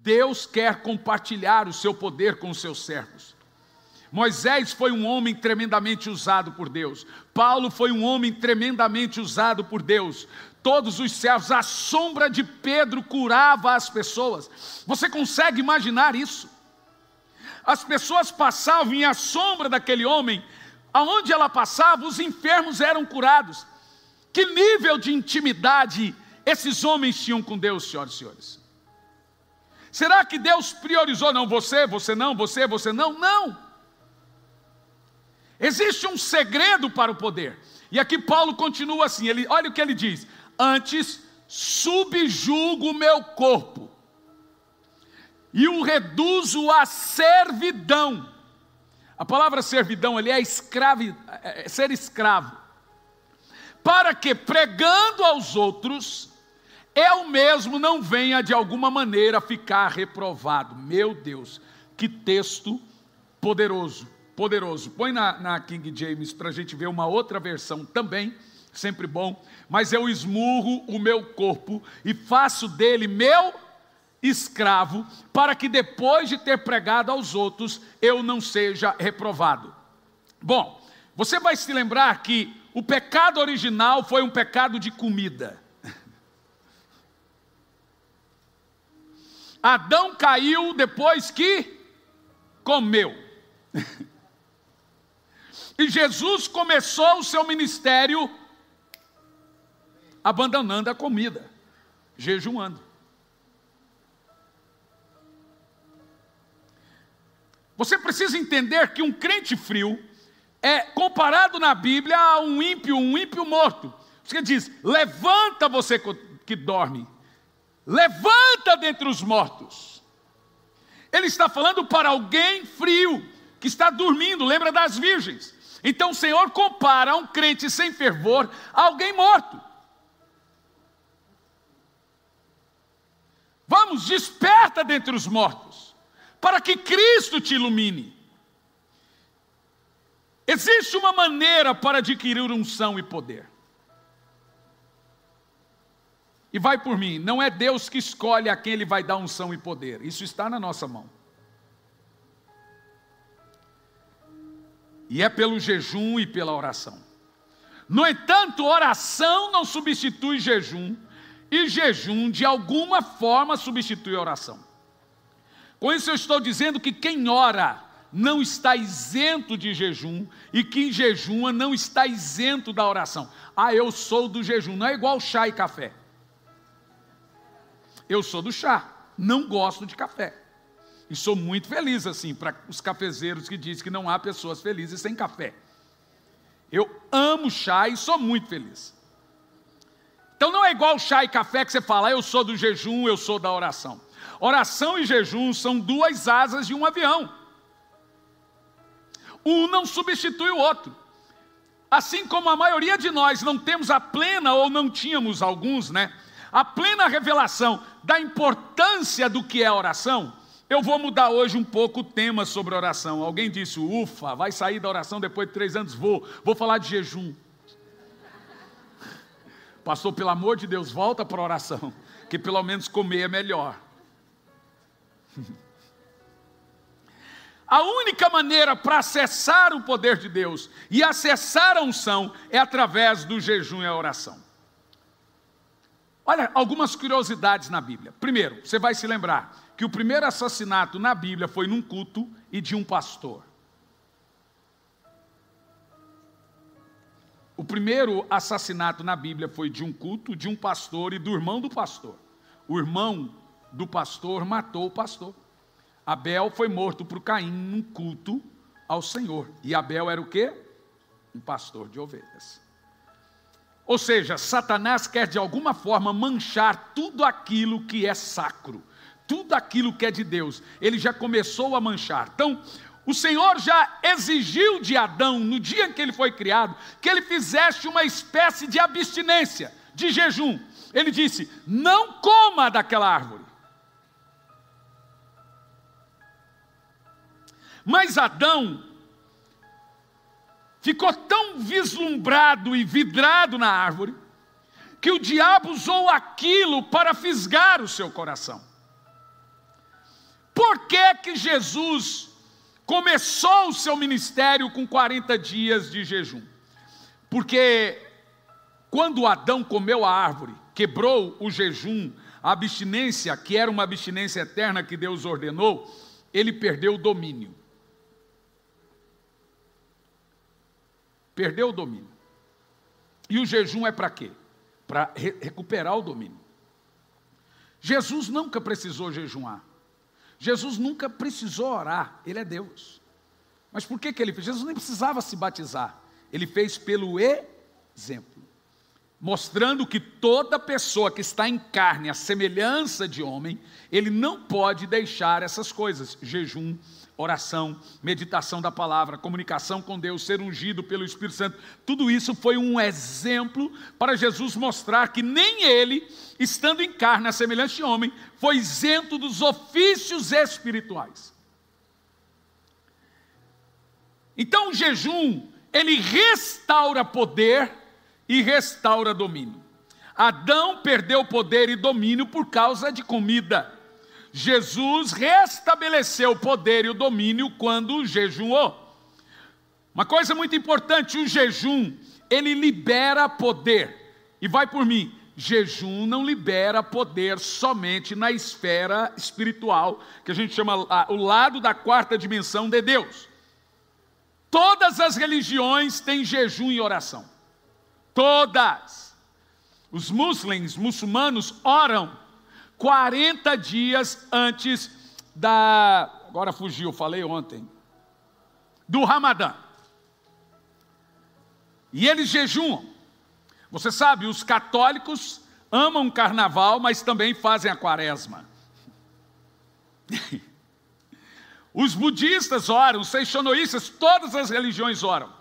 Deus quer compartilhar o seu poder com os seus servos. Moisés foi um homem tremendamente usado por Deus. Paulo foi um homem tremendamente usado por Deus. Todos os servos, a sombra de Pedro curava as pessoas. Você consegue imaginar isso? As pessoas passavam e à sombra daquele homem, aonde ela passava, os enfermos eram curados. Que nível de intimidade esses homens tinham com Deus, senhoras e senhores? Será que Deus priorizou? Não, você não, você não? Não. Existe um segredo para o poder. E aqui Paulo continua assim, olha o que ele diz: antes subjugo o meu corpo e o reduzo à servidão. A palavra servidão ali é ser escravo. Para que, pregando aos outros, eu mesmo não venha de alguma maneira ficar reprovado. Meu Deus, que texto poderoso. Poderoso. Põe na King James para a gente ver uma outra versão também, sempre bom. Mas eu esmurro o meu corpo e faço dele meu escravo, para que depois de ter pregado aos outros, eu não seja reprovado. Bom, você vai se lembrar que o pecado original foi um pecado de comida. Adão caiu depois que comeu. E Jesus começou o seu ministério abandonando a comida, jejuando. Você precisa entender que um crente frio é comparado na Bíblia a um ímpio morto. Você diz: levanta você que dorme, levanta dentre os mortos. Ele está falando para alguém frio, que está dormindo, lembra das virgens. Então o Senhor compara um crente sem fervor a alguém morto. Vamos, desperta dentre os mortos, para que Cristo te ilumine. Existe uma maneira para adquirir unção e poder. E vai por mim, não é Deus que escolhe a quem Ele vai dar unção e poder. Isso está na nossa mão. E é pelo jejum e pela oração. No entanto, oração não substitui jejum, e jejum de alguma forma substitui oração. Com isso eu estou dizendo que quem ora não está isento de jejum, e quem jejuma não está isento da oração. Ah, eu sou do jejum, não é igual chá e café. Eu sou do chá, não gosto de café. E sou muito feliz assim, para os cafezeiros que dizem que não há pessoas felizes sem café. Eu amo chá e sou muito feliz. Então não é igual chá e café que você fala: eu sou do jejum, eu sou da oração. Oração e jejum são duas asas de um avião. Um não substitui o outro. Assim como a maioria de nós não temos a plena, ou não tínhamos alguns, a plena revelação da importância do que é oração. Eu vou mudar hoje um pouco o tema sobre oração. Alguém disse: ufa, vai sair da oração depois de 3 anos? Vou falar de jejum. Pastor, pelo amor de Deus, volta para a oração, que pelo menos comer é melhor. A única maneira para acessar o poder de Deus e acessar a unção é através do jejum e a oração. Olha, algumas curiosidades na Bíblia. Primeiro, você vai se lembrar que o primeiro assassinato na Bíblia foi num culto e de um pastor. O primeiro assassinato na Bíblia foi de um culto, de um pastor e do irmão do pastor. O irmão do pastor matou o pastor. Abel foi morto por Caim num culto ao Senhor. E Abel era o quê? Um pastor de ovelhas. Ou seja, Satanás quer de alguma forma manchar tudo aquilo que é sacro, tudo aquilo que é de Deus. Ele já começou a manchar. Então, o Senhor já exigiu de Adão, no dia em que ele foi criado, que ele fizesse uma espécie de abstinência, de jejum. Ele disse: não coma daquela árvore. Mas Adão ficou tão vislumbrado e vidrado na árvore, que o diabo usou aquilo para fisgar o seu coração. Por que Jesus começou o seu ministério com 40 dias de jejum? Porque quando Adão comeu a árvore, quebrou o jejum, a abstinência, que era uma abstinência eterna que Deus ordenou, ele perdeu o domínio. Perdeu o domínio. E o jejum é para quê? Para recuperar o domínio. Jesus nunca precisou jejuar. Jesus nunca precisou orar. Ele é Deus. Mas por que ele fez? Jesus nem precisava se batizar. Ele fez pelo exemplo. Mostrando que toda pessoa que está em carne, a semelhança de homem, ele não pode deixar essas coisas. Jejum, oração, meditação da palavra, comunicação com Deus, ser ungido pelo Espírito Santo. Tudo isso foi um exemplo para Jesus mostrar que nem ele, estando em carne, a semelhança de homem, foi isento dos ofícios espirituais. Então o jejum, ele restaura poder e restaura domínio. Adão perdeu poder e domínio por causa de comida. Jesus restabeleceu o poder e o domínio quando jejuou. Uma coisa muito importante, o jejum, ele libera poder. E vai por mim, jejum não libera poder somente na esfera espiritual, que a gente chama o lado da quarta dimensão de Deus. Todas as religiões têm jejum e oração. Todas. Os muçulmanos oram 40 dias antes agora fugiu, falei ontem, do Ramadã. E eles jejuam. Você sabe, os católicos amam o carnaval, mas também fazem a quaresma. Os budistas oram, os seixonoístas, todas as religiões oram.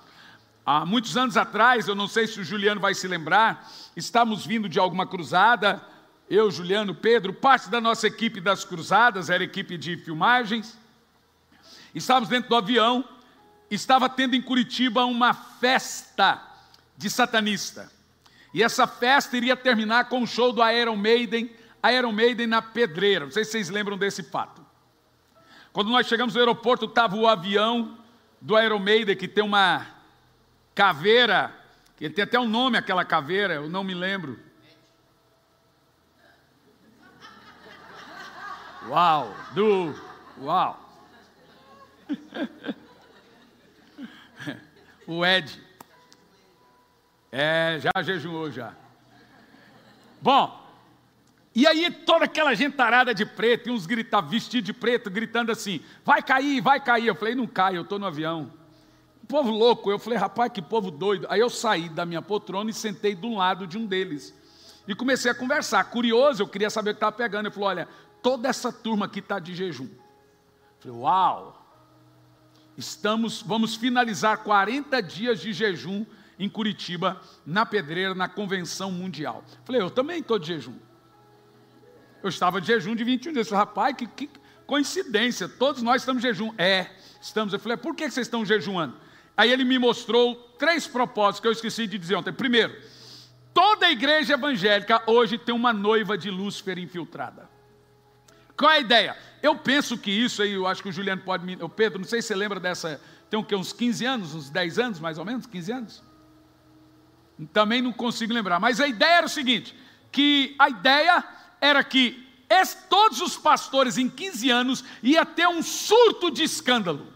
Há muitos anos atrás, eu não sei se o Juliano vai se lembrar, estávamos vindo de alguma cruzada, eu, Juliano, Pedro, parte da nossa equipe das cruzadas, era equipe de filmagens, estávamos dentro do avião, estava tendo em Curitiba uma festa de satanista, e essa festa iria terminar com o show do Iron Maiden na Pedreira, não sei se vocês lembram desse fato. Quando nós chegamos no aeroporto, estava o avião do Iron Maiden, que tem uma caveira, ele tem até um nome aquela caveira, eu não me lembro. Uau. O Ed. Já jejuou já. Bom, e aí toda aquela gentarada de preto, e uns gritavam, vestidos de preto, gritando assim, vai cair, vai cair. Eu falei, não cai, eu estou no avião. Povo louco, eu falei, rapaz, que povo doido. Aí eu saí da minha poltrona e sentei do lado de um deles. E comecei a conversar, curioso, eu queria saber o que estava pegando. Ele falou, olha, toda essa turma aqui está de jejum. Eu falei, uau, vamos finalizar 40 dias de jejum em Curitiba, na Pedreira, na Convenção Mundial. Eu falei, eu também estou de jejum. Eu estava de jejum de 21 dias. Eu falei, rapaz, que coincidência, todos nós estamos de jejum. Estamos. Eu falei, por que vocês estão jejuando? Aí ele me mostrou 3 propósitos que eu esqueci de dizer ontem. Primeiro, toda a igreja evangélica hoje tem uma noiva de Lúcifer infiltrada. Qual é a ideia? Eu penso que isso aí, eu acho que o Juliano pode me... O Pedro, não sei se você lembra dessa... Tem uns 15 anos, uns 10 anos mais ou menos, 15 anos? Também não consigo lembrar. Mas a ideia era o seguinte, que a ideia era que todos os pastores em 15 anos ia ter um surto de escândalo.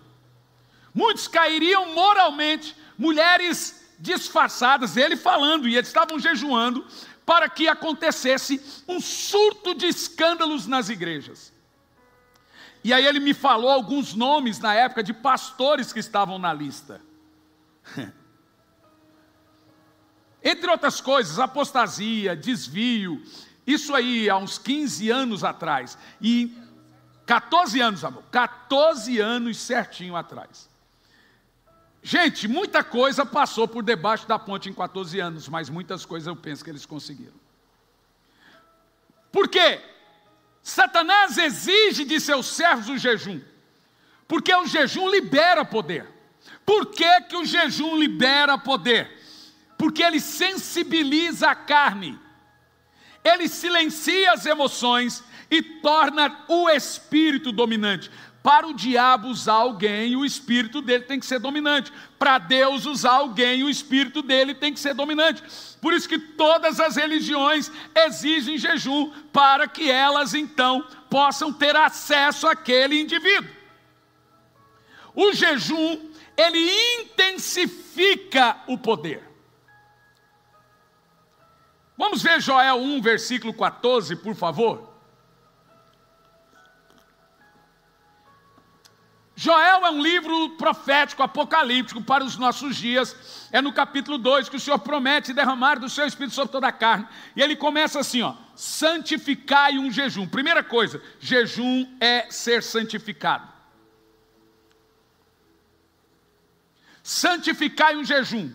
Muitos cairiam moralmente, mulheres disfarçadas, ele falando, e eles estavam jejuando, para que acontecesse um surto de escândalos nas igrejas. E aí ele me falou alguns nomes na época de pastores que estavam na lista. Entre outras coisas, apostasia, desvio, isso aí há uns 15 anos atrás, e 14 anos, amor, 14 anos certinho atrás. Gente, muita coisa passou por debaixo da ponte em 14 anos, mas muitas coisas eu penso que eles conseguiram. Por quê? Satanás exige de seus servos o jejum, porque o jejum libera poder. Por que que o jejum libera poder? Porque ele sensibiliza a carne, Ele silencia as emoções e torna o espírito dominante. Para o diabo usar alguém, o espírito dele tem que ser dominante. Para Deus usar alguém, o espírito dele tem que ser dominante. Por isso que todas as religiões exigem jejum, para que elas então possam ter acesso àquele indivíduo. O jejum, ele intensifica o poder. Vamos ver Joel 1, versículo 14, por favor. Joel é um livro profético, apocalíptico para os nossos dias. É no capítulo 2 que o Senhor promete derramar do seu Espírito sobre toda a carne. E ele começa assim, ó: santificai um jejum. Primeira coisa, jejum é ser santificado. Santificai um jejum.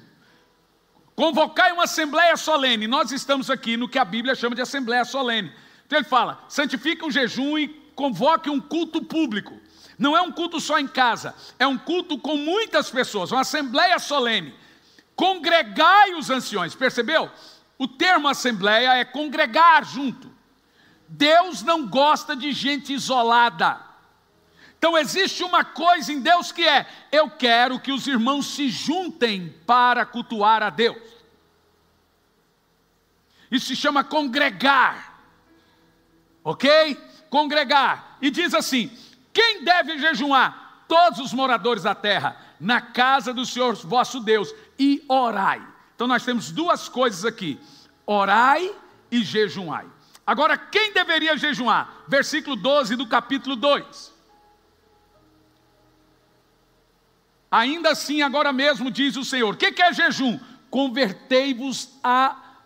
Convocai uma assembleia solene. Nós estamos aqui no que a Bíblia chama de assembleia solene. Então ele fala, santifique um jejum e convoque um culto público. Não é um culto só em casa, é um culto com muitas pessoas, uma assembleia solene. Congregai os anciões, percebeu? O termo assembleia é congregar junto. Deus não gosta de gente isolada. Então existe uma coisa em Deus que é: eu quero que os irmãos se juntem para cultuar a Deus. Isso se chama congregar. Ok? Congregar. E diz assim: quem deve jejuar? Todos os moradores da terra, na casa do Senhor vosso Deus, e orai. Então nós temos duas coisas aqui: orai e jejuai. Agora, quem deveria jejuar? Versículo 12 do capítulo 2. Ainda assim, agora mesmo, diz o Senhor. O que é jejum? Convertei-vos a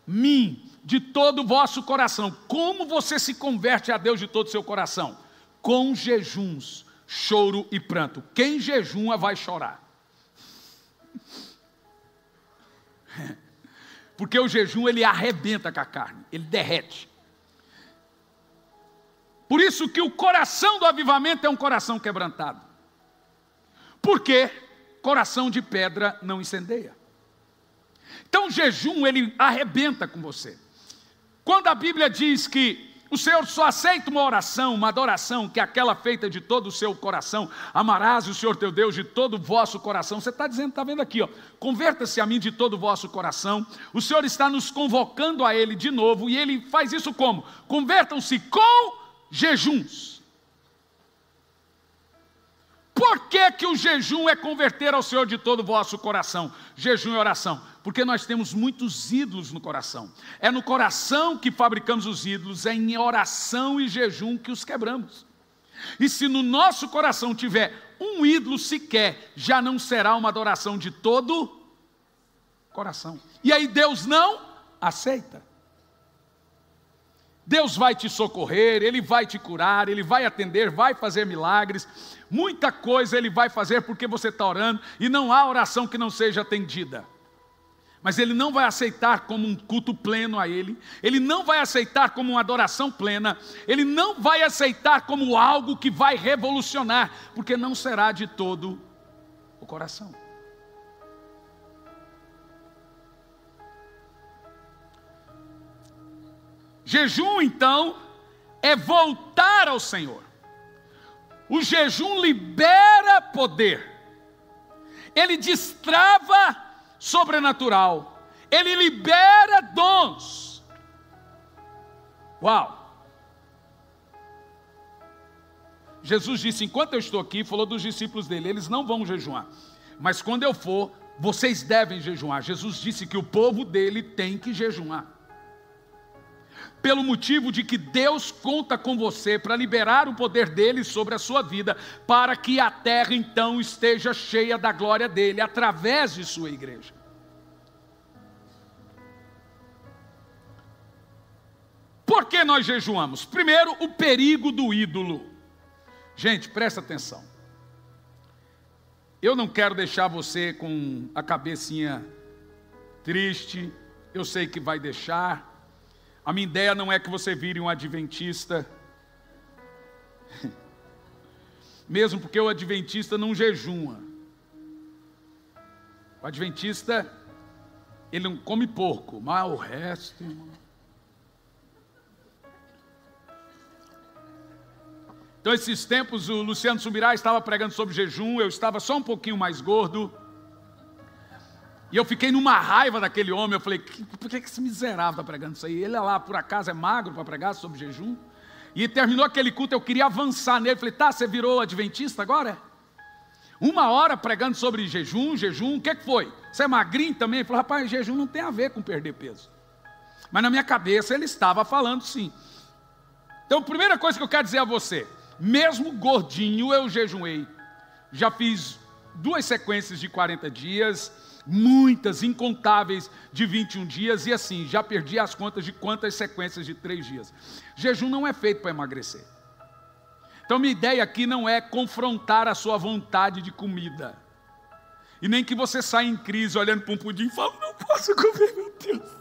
mim de todo o vosso coração. Como você se converte a Deus de todo o seu coração? Com jejuns, choro e pranto. Quem jejuma vai chorar. Porque o jejum, ele arrebenta com a carne, ele derrete. Por isso que o coração do avivamento é um coração quebrantado. Porque coração de pedra não incendeia. Então o jejum, ele arrebenta com você. Quando a Bíblia diz que o Senhor só aceita uma oração, uma adoração, que é aquela feita de todo o seu coração, amarás o Senhor teu Deus de todo o vosso coração. Você está dizendo, está vendo aqui, ó, converta-se a mim de todo o vosso coração. O Senhor está nos convocando a Ele de novo, e Ele faz isso como? Convertam-se com jejuns. Por que o jejum é converter ao Senhor de todo o vosso coração? Jejum e oração. Porque nós temos muitos ídolos no coração. É no coração que fabricamos os ídolos, é em oração e jejum que os quebramos. E se no nosso coração tiver um ídolo sequer, já não será uma adoração de todo coração. E aí Deus não aceita. Deus vai te socorrer, Ele vai te curar, Ele vai atender, vai fazer milagres. Muita coisa Ele vai fazer porque você está orando, e não há oração que não seja atendida. Mas Ele não vai aceitar como um culto pleno a Ele, Ele não vai aceitar como uma adoração plena, Ele não vai aceitar como algo que vai revolucionar, porque não será de todo o coração. Jejum, então, é voltar ao Senhor. O jejum libera poder, ele destrava sobrenatural, ele libera dons. Uau! Jesus disse, enquanto eu estou aqui, falou dos discípulos dele, eles não vão jejuar, mas quando eu for, vocês devem jejuar. Jesus disse que o povo dele tem que jejuar. Pelo motivo de que Deus conta com você para liberar o poder dele sobre a sua vida, para que a terra então esteja cheia da glória dele, através de sua igreja. Por que nós jejuamos? Primeiro, o perigo do ídolo. Gente, presta atenção. Eu não quero deixar você com a cabecinha triste, eu sei que vai deixar. A minha ideia não é que você vire um adventista, mesmo porque o adventista não jejuma. O adventista, ele não come porco, mas o resto, irmão. Então, esses tempos, o Luciano Subirá estava pregando sobre jejum, eu estava só um pouquinho mais gordo. E eu fiquei numa raiva daquele homem. Eu falei, por que esse miserável está pregando isso aí? Ele lá, por acaso, é magro para pregar sobre jejum? E terminou aquele culto, eu queria avançar nele. Eu falei, tá, você virou adventista agora? 1 hora pregando sobre jejum, o que foi? Você é magrinho também? Ele falou, rapaz, jejum não tem a ver com perder peso. Mas na minha cabeça ele estava falando sim. Então, a primeira coisa que eu quero dizer a você, mesmo gordinho eu jejuei. Já fiz 2 sequências de 40 dias, muitas, incontáveis de 21 dias, e assim, já perdi as contas de quantas sequências de 3 dias. Jejum não é feito para emagrecer. Então, minha ideia aqui não é confrontar a sua vontade de comida. E nem que você saia em crise olhando para um pudim e fale, não posso comer, meu Deus.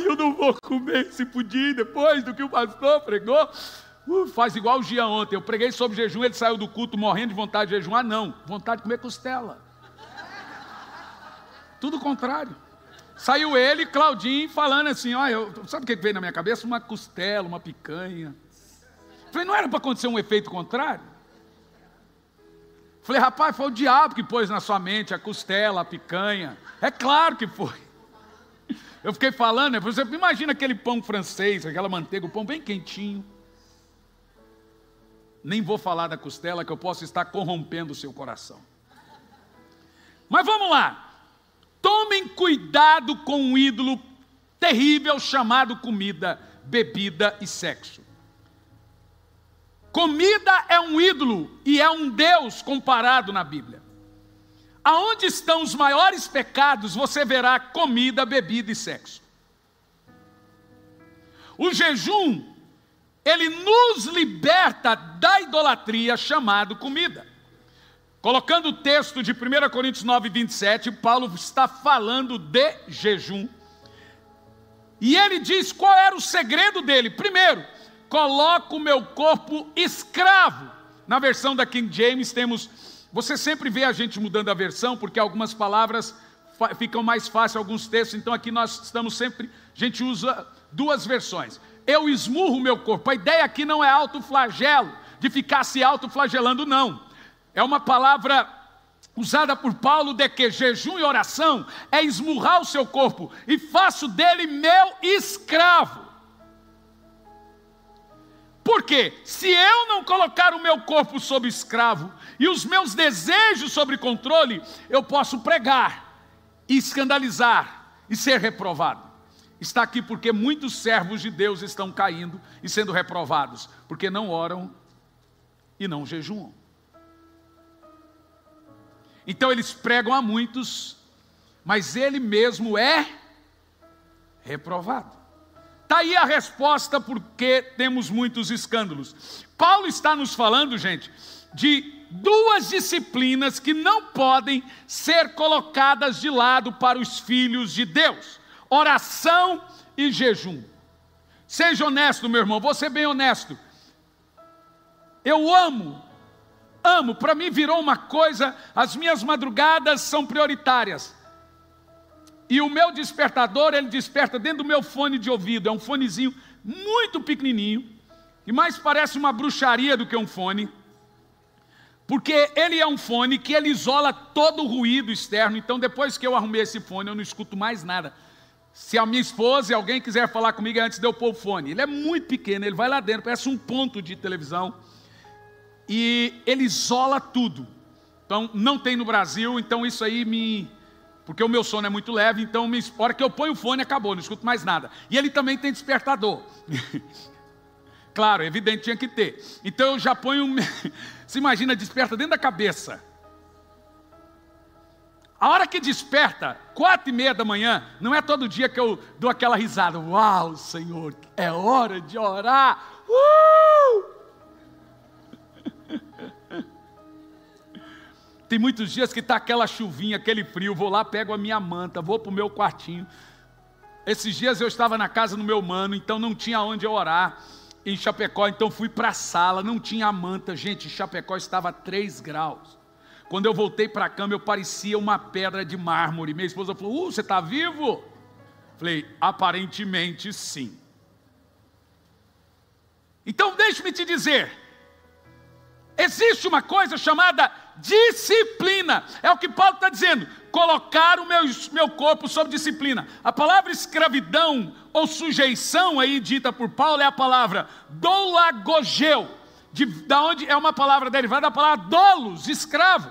Eu não vou comer esse pudim depois do que o pastor pregou. Faz igual o Gia ontem, eu preguei sobre jejum, ele saiu do culto morrendo de vontade de jejuar. Não, vontade de comer costela. Tudo o contrário. Saiu ele, Claudinho, falando assim, sabe o que veio na minha cabeça? Uma costela, uma picanha. Falei, não era para acontecer um efeito contrário? Falei, rapaz, foi o diabo que pôs na sua mente a costela, a picanha. É claro que foi. Eu fiquei falando, você imagina aquele pão francês, aquela manteiga, o pão bem quentinho. Nem vou falar da costela, que eu posso estar corrompendo o seu coração. Mas vamos lá. Tomem cuidado com um ídolo terrível chamado comida, bebida e sexo. Comida é um ídolo e é um Deus comparado na Bíblia. Aonde estão os maiores pecados, você verá comida, bebida e sexo. O jejum, ele nos liberta da idolatria chamado comida. Colocando o texto de 1 Coríntios 9, 27, Paulo está falando de jejum. E ele diz qual era o segredo dele. Primeiro, coloco o meu corpo escravo. Na versão da King James temos... Você sempre vê a gente mudando a versão, porque algumas palavras ficam mais fáceis, alguns textos. Então aqui nós estamos sempre... A gente usa 2 versões. Eu esmurro o meu corpo. A ideia aqui não é autoflagelo, de ficar se autoflagelando, não. É uma palavra usada por Paulo de que jejum e oração é esmurrar o seu corpo e faço dele meu escravo. Por quê? Se eu não colocar o meu corpo sob escravo e os meus desejos sob controle, eu posso pregar e escandalizar e ser reprovado. Está aqui porque muitos servos de Deus estão caindo e sendo reprovados, porque não oram e não jejuam. Então eles pregam a muitos, mas ele mesmo é reprovado. Está aí a resposta porque temos muitos escândalos. Paulo está nos falando, gente, de 2 disciplinas que não podem ser colocadas de lado para os filhos de Deus: oração e jejum. Seja honesto, meu irmão, vou ser bem honesto. Eu amo, para mim virou uma coisa, as minhas madrugadas são prioritárias. E o meu despertador, ele desperta dentro do meu fone de ouvido, é um fonezinho muito pequenininho, que mais parece uma bruxaria do que um fone, porque ele é um fone que ele isola todo o ruído externo. Então depois que eu arrumei esse fone, eu não escuto mais nada. Se a minha esposa e alguém quiser falar comigo, é antes de eu pôr o fone. Ele é muito pequeno, ele vai lá dentro, parece um ponto de televisão, e ele isola tudo. Então não tem no Brasil, então isso aí porque o meu sono é muito leve, então a hora que eu ponho o fone, acabou, não escuto mais nada. E ele também tem despertador. Claro, evidente, tinha que ter. Então eu já ponho, se imagina, desperta dentro da cabeça. A hora que desperta, 4:30 da manhã, não é todo dia que eu dou aquela risada. Uau, Senhor, é hora de orar. Tem muitos dias que está aquela chuvinha, aquele frio, vou lá, pego a minha manta, vou para o meu quartinho. Esses dias eu estava na casa do meu mano, então não tinha onde eu orar, em Chapecó, então fui para a sala, não tinha a manta. Gente, Chapecó estava a 3 graus. Quando eu voltei para a cama, eu parecia uma pedra de mármore. Minha esposa falou, você está vivo? Falei, aparentemente sim. Então deixe-me te dizer, Existe uma coisa chamada disciplina. É o que Paulo está dizendo. Colocar o meu corpo sob disciplina. A palavra escravidão ou sujeição aí dita por Paulo é a palavra doulagogeu, da onde é uma palavra derivada da palavra doulos, escravo.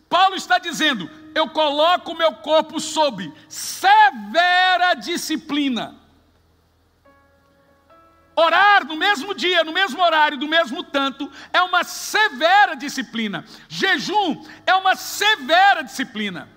Paulo está dizendo, eu coloco o meu corpo sob severa disciplina. Orar no mesmo dia, no mesmo horário, do mesmo tanto, é uma severa disciplina. Jejum é uma severa disciplina.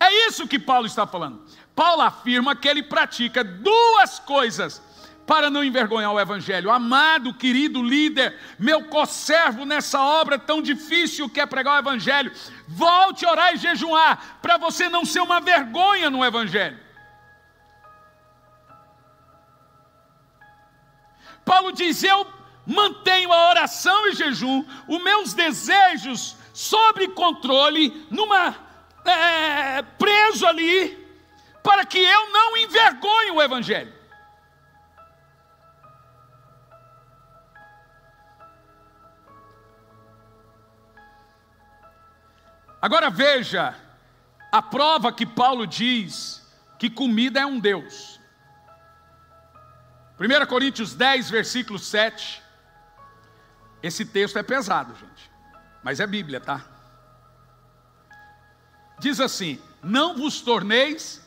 É isso que Paulo está falando. Paulo afirma que ele pratica duas coisas para não envergonhar o evangelho. Amado, querido líder, meu conservo nessa obra tão difícil que é pregar o evangelho, volte a orar e jejuar, para você não ser uma vergonha no evangelho. Paulo diz, eu mantenho a oração e jejum, os meus desejos sob controle, preso ali, para que eu não envergonhe o evangelho. Agora veja, a prova que Paulo diz que comida é um Deus. 1 Coríntios 10, versículo 7. Esse texto é pesado, gente, mas é Bíblia, tá? Diz assim, não vos torneis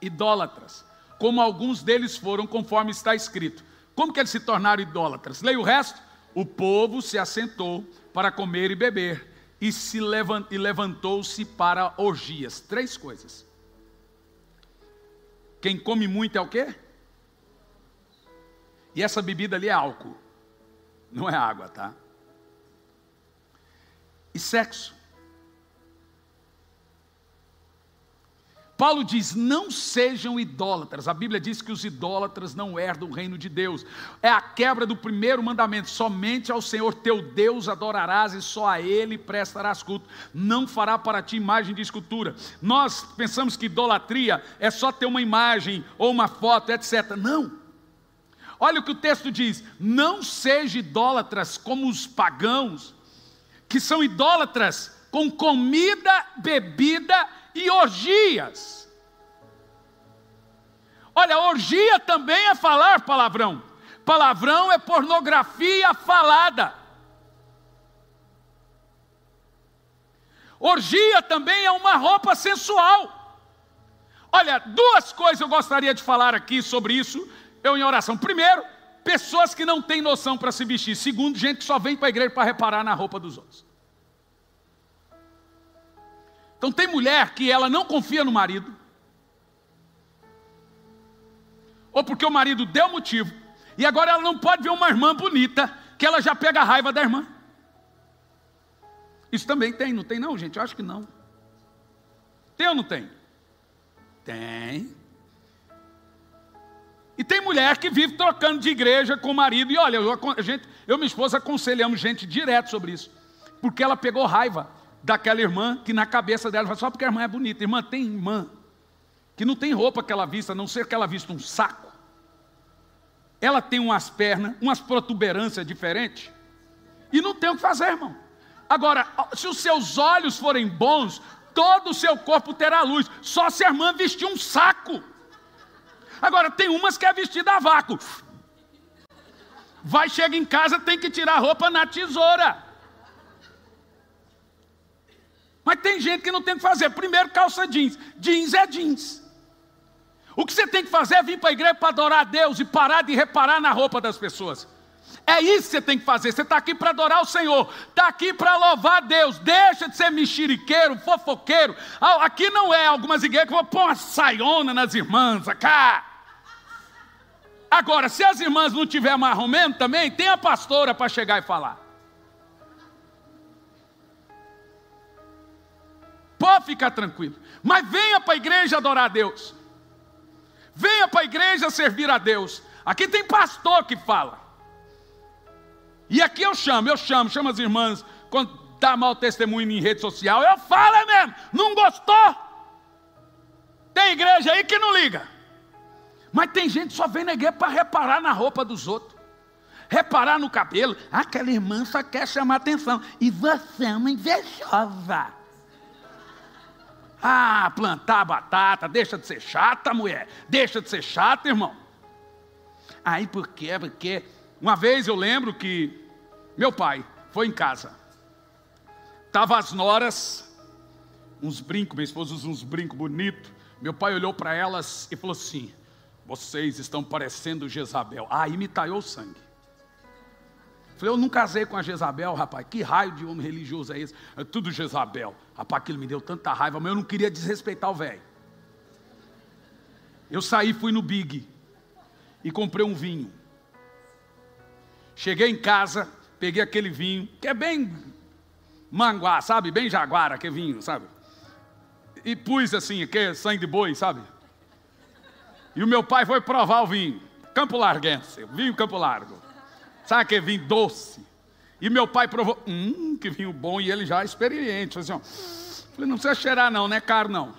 idólatras, como alguns deles foram, conforme está escrito. Como que eles se tornaram idólatras? Leia o resto. O povo se assentou para comer e beber, e levantou-se para orgias. 3 coisas. Quem come muito é o quê? E essa bebida ali é álcool, não é água, tá? E sexo. Paulo diz, não sejam idólatras. A Bíblia diz que os idólatras não herdam o reino de Deus. É a quebra do primeiro mandamento. Somente ao Senhor teu Deus adorarás e só a Ele prestarás culto. Não fará para ti imagem de escultura. Nós pensamos que idolatria é só ter uma imagem ou uma foto, etc. Não. Olha o que o texto diz, não sejam idólatras como os pagãos, que são idólatras com comida, bebida e orgias. Olha, orgia também é falar palavrão. Palavrão é pornografia falada. Orgia também é uma roupa sensual. Olha, 2 coisas eu gostaria de falar aqui sobre isso, eu em oração. Primeiro, pessoas que não têm noção para se vestir. Segundo, gente que só vem para a igreja para reparar na roupa dos outros. Então tem mulher que ela não confia no marido, ou porque o marido deu motivo, e agora ela não pode ver uma irmã bonita, que ela já pega a raiva da irmã. Isso também tem, não tem não, gente? Eu acho que não. Tem ou não tem? Tem. E tem mulher que vive trocando de igreja com o marido, e olha, eu e minha esposa aconselhamos gente direto sobre isso, porque ela pegou raiva daquela irmã, que na cabeça dela fala, só porque a irmã é bonita. Irmã, tem irmã que não tem roupa que ela vista, a não ser que ela vista um saco. Ela tem umas pernas, umas protuberâncias diferentes, e não tem o que fazer, irmão. Agora, se os seus olhos forem bons, todo o seu corpo terá luz, só se a irmã vestir um saco. Agora, tem umas que é vestida a vácuo. Chega em casa, tem que tirar a roupa na tesoura. Mas tem gente que não tem o que fazer. Primeiro, calça jeans. Jeans é jeans. O que você tem que fazer é vir para a igreja para adorar a Deus e parar de reparar na roupa das pessoas. É isso que você tem que fazer. Você está aqui para adorar o Senhor. Está aqui para louvar a Deus. Deixa de ser mexeriqueiro, fofoqueiro. Aqui não é algumas igrejas que vão pôr uma saiona nas irmãs. Cá. Agora, se as irmãs não tiverem marromeno também, tem a pastora para chegar e falar. Pode ficar tranquilo. Mas venha para a igreja adorar a Deus. Venha para a igreja servir a Deus. Aqui tem pastor que fala. E aqui eu chamo as irmãs, quando dá mau testemunho em rede social, eu falo mesmo, não gostou? Tem igreja aí que não liga. Mas tem gente que só vem na igreja para reparar na roupa dos outros. reparar no cabelo. Aquela irmã só quer chamar atenção. E você é uma invejosa. Ah, plantar batata, deixa de ser chata, mulher. Deixa de ser chata, irmão. Aí por quê? Porque uma vez eu lembro que meu pai foi em casa. Tava as noras, uns brincos, minha esposa usa uns brincos bonitos. Meu pai olhou para elas e falou assim: vocês estão parecendo Jezabel. Aí me talhou o sangue. Falei, eu não casei com a Jezabel, rapaz. Que raio de homem religioso é esse? É tudo Jezabel. Rapaz, aquilo me deu tanta raiva, mas eu não queria desrespeitar o velho. Eu saí, fui no Big e comprei um vinho. Cheguei em casa, peguei aquele vinho, que é bem manguá, sabe? Bem jaguara, que é vinho, sabe? E pus assim, que é sangue de boi, sabe? E o meu pai foi provar o vinho. Campo Larguense, vinho Campo Largo. Sabe que vinho doce? E meu pai provou, que vinho bom, e ele já é experiente. Falei, assim, falei, não precisa cheirar não, não é caro não.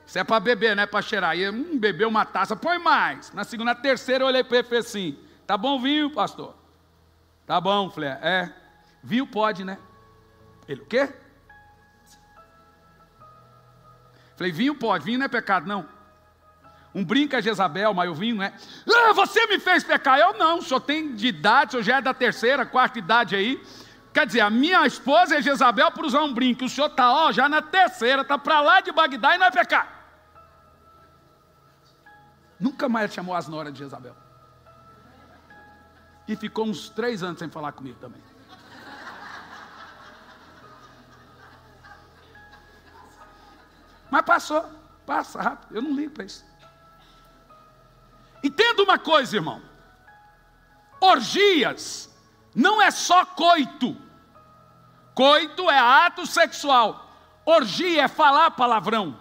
Isso é para beber, não é para cheirar. E bebeu uma taça, põe mais. Na segunda, na terceira eu olhei para ele e falei assim, tá bom vinho, pastor? Tá bom, falei, vinho pode, né? Ele, o quê? Falei, vinho pode, vinho não é pecado não. Um brinca Jezabel, mas o vinho não é. Ah, você me fez pecar. Eu não, o senhor tem de idade, o senhor já é da terceira, quarta idade aí. Quer dizer, a minha esposa é Jezabel por usar um brinco. O senhor está já na terceira, está para lá de Bagdá e não é pecar. Nunca mais chamou as noras de Jezabel. E ficou uns 3 anos sem falar comigo também. Mas passou, passa rápido, eu não ligo para isso. Entenda uma coisa, irmão. Orgias não é só coito. Coito é ato sexual. Orgia é falar palavrão.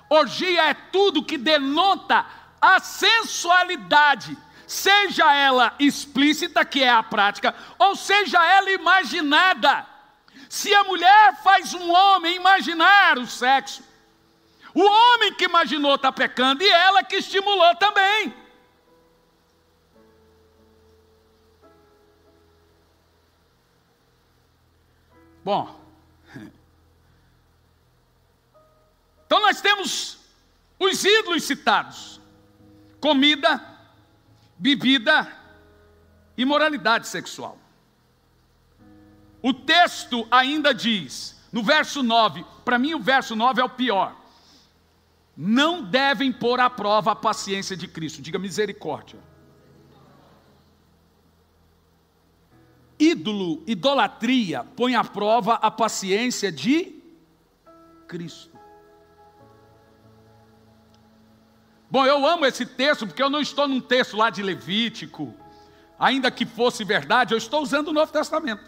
Orgia é tudo que denota a sensualidade, seja ela explícita, que é a prática, ou seja ela imaginada. Se a mulher faz um homem imaginar o sexo, o homem que imaginou está pecando e ela que estimulou também. Bom, então nós temos os ídolos citados: comida, bebida e moralidade sexual. O texto ainda diz, no verso 9, para mim o verso 9 é o pior: não devem pôr à prova a paciência de Cristo. Diga misericórdia. Idolatria põe à prova a paciência de Cristo. Bom, eu amo esse texto porque eu não estou num texto lá de Levítico. Ainda que fosse verdade, eu estou usando o Novo Testamento.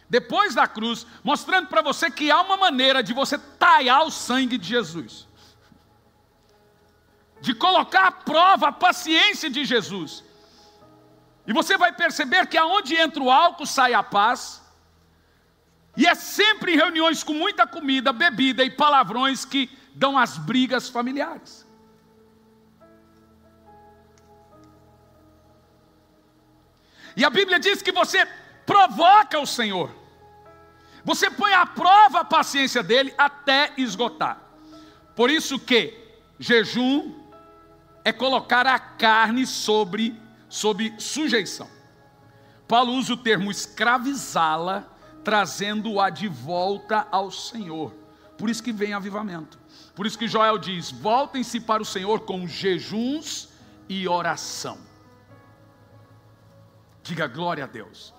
Depois da cruz, mostrando para você que há uma maneira de você talhar o sangue de Jesus. De colocar à prova a paciência de Jesus. E você vai perceber que aonde entra o álcool, sai a paz. E é sempre em reuniões com muita comida, bebida e palavrões que dão as brigas familiares. E a Bíblia diz que você provoca o Senhor. Você põe à prova a paciência dele até esgotar. Por isso que jejum é colocar a carne sob sujeição. Paulo usa o termo escravizá-la, trazendo-a de volta ao Senhor. Por isso que vem avivamento. Por isso que Joel diz: voltem-se para o Senhor com jejuns e oração. Diga glória a Deus.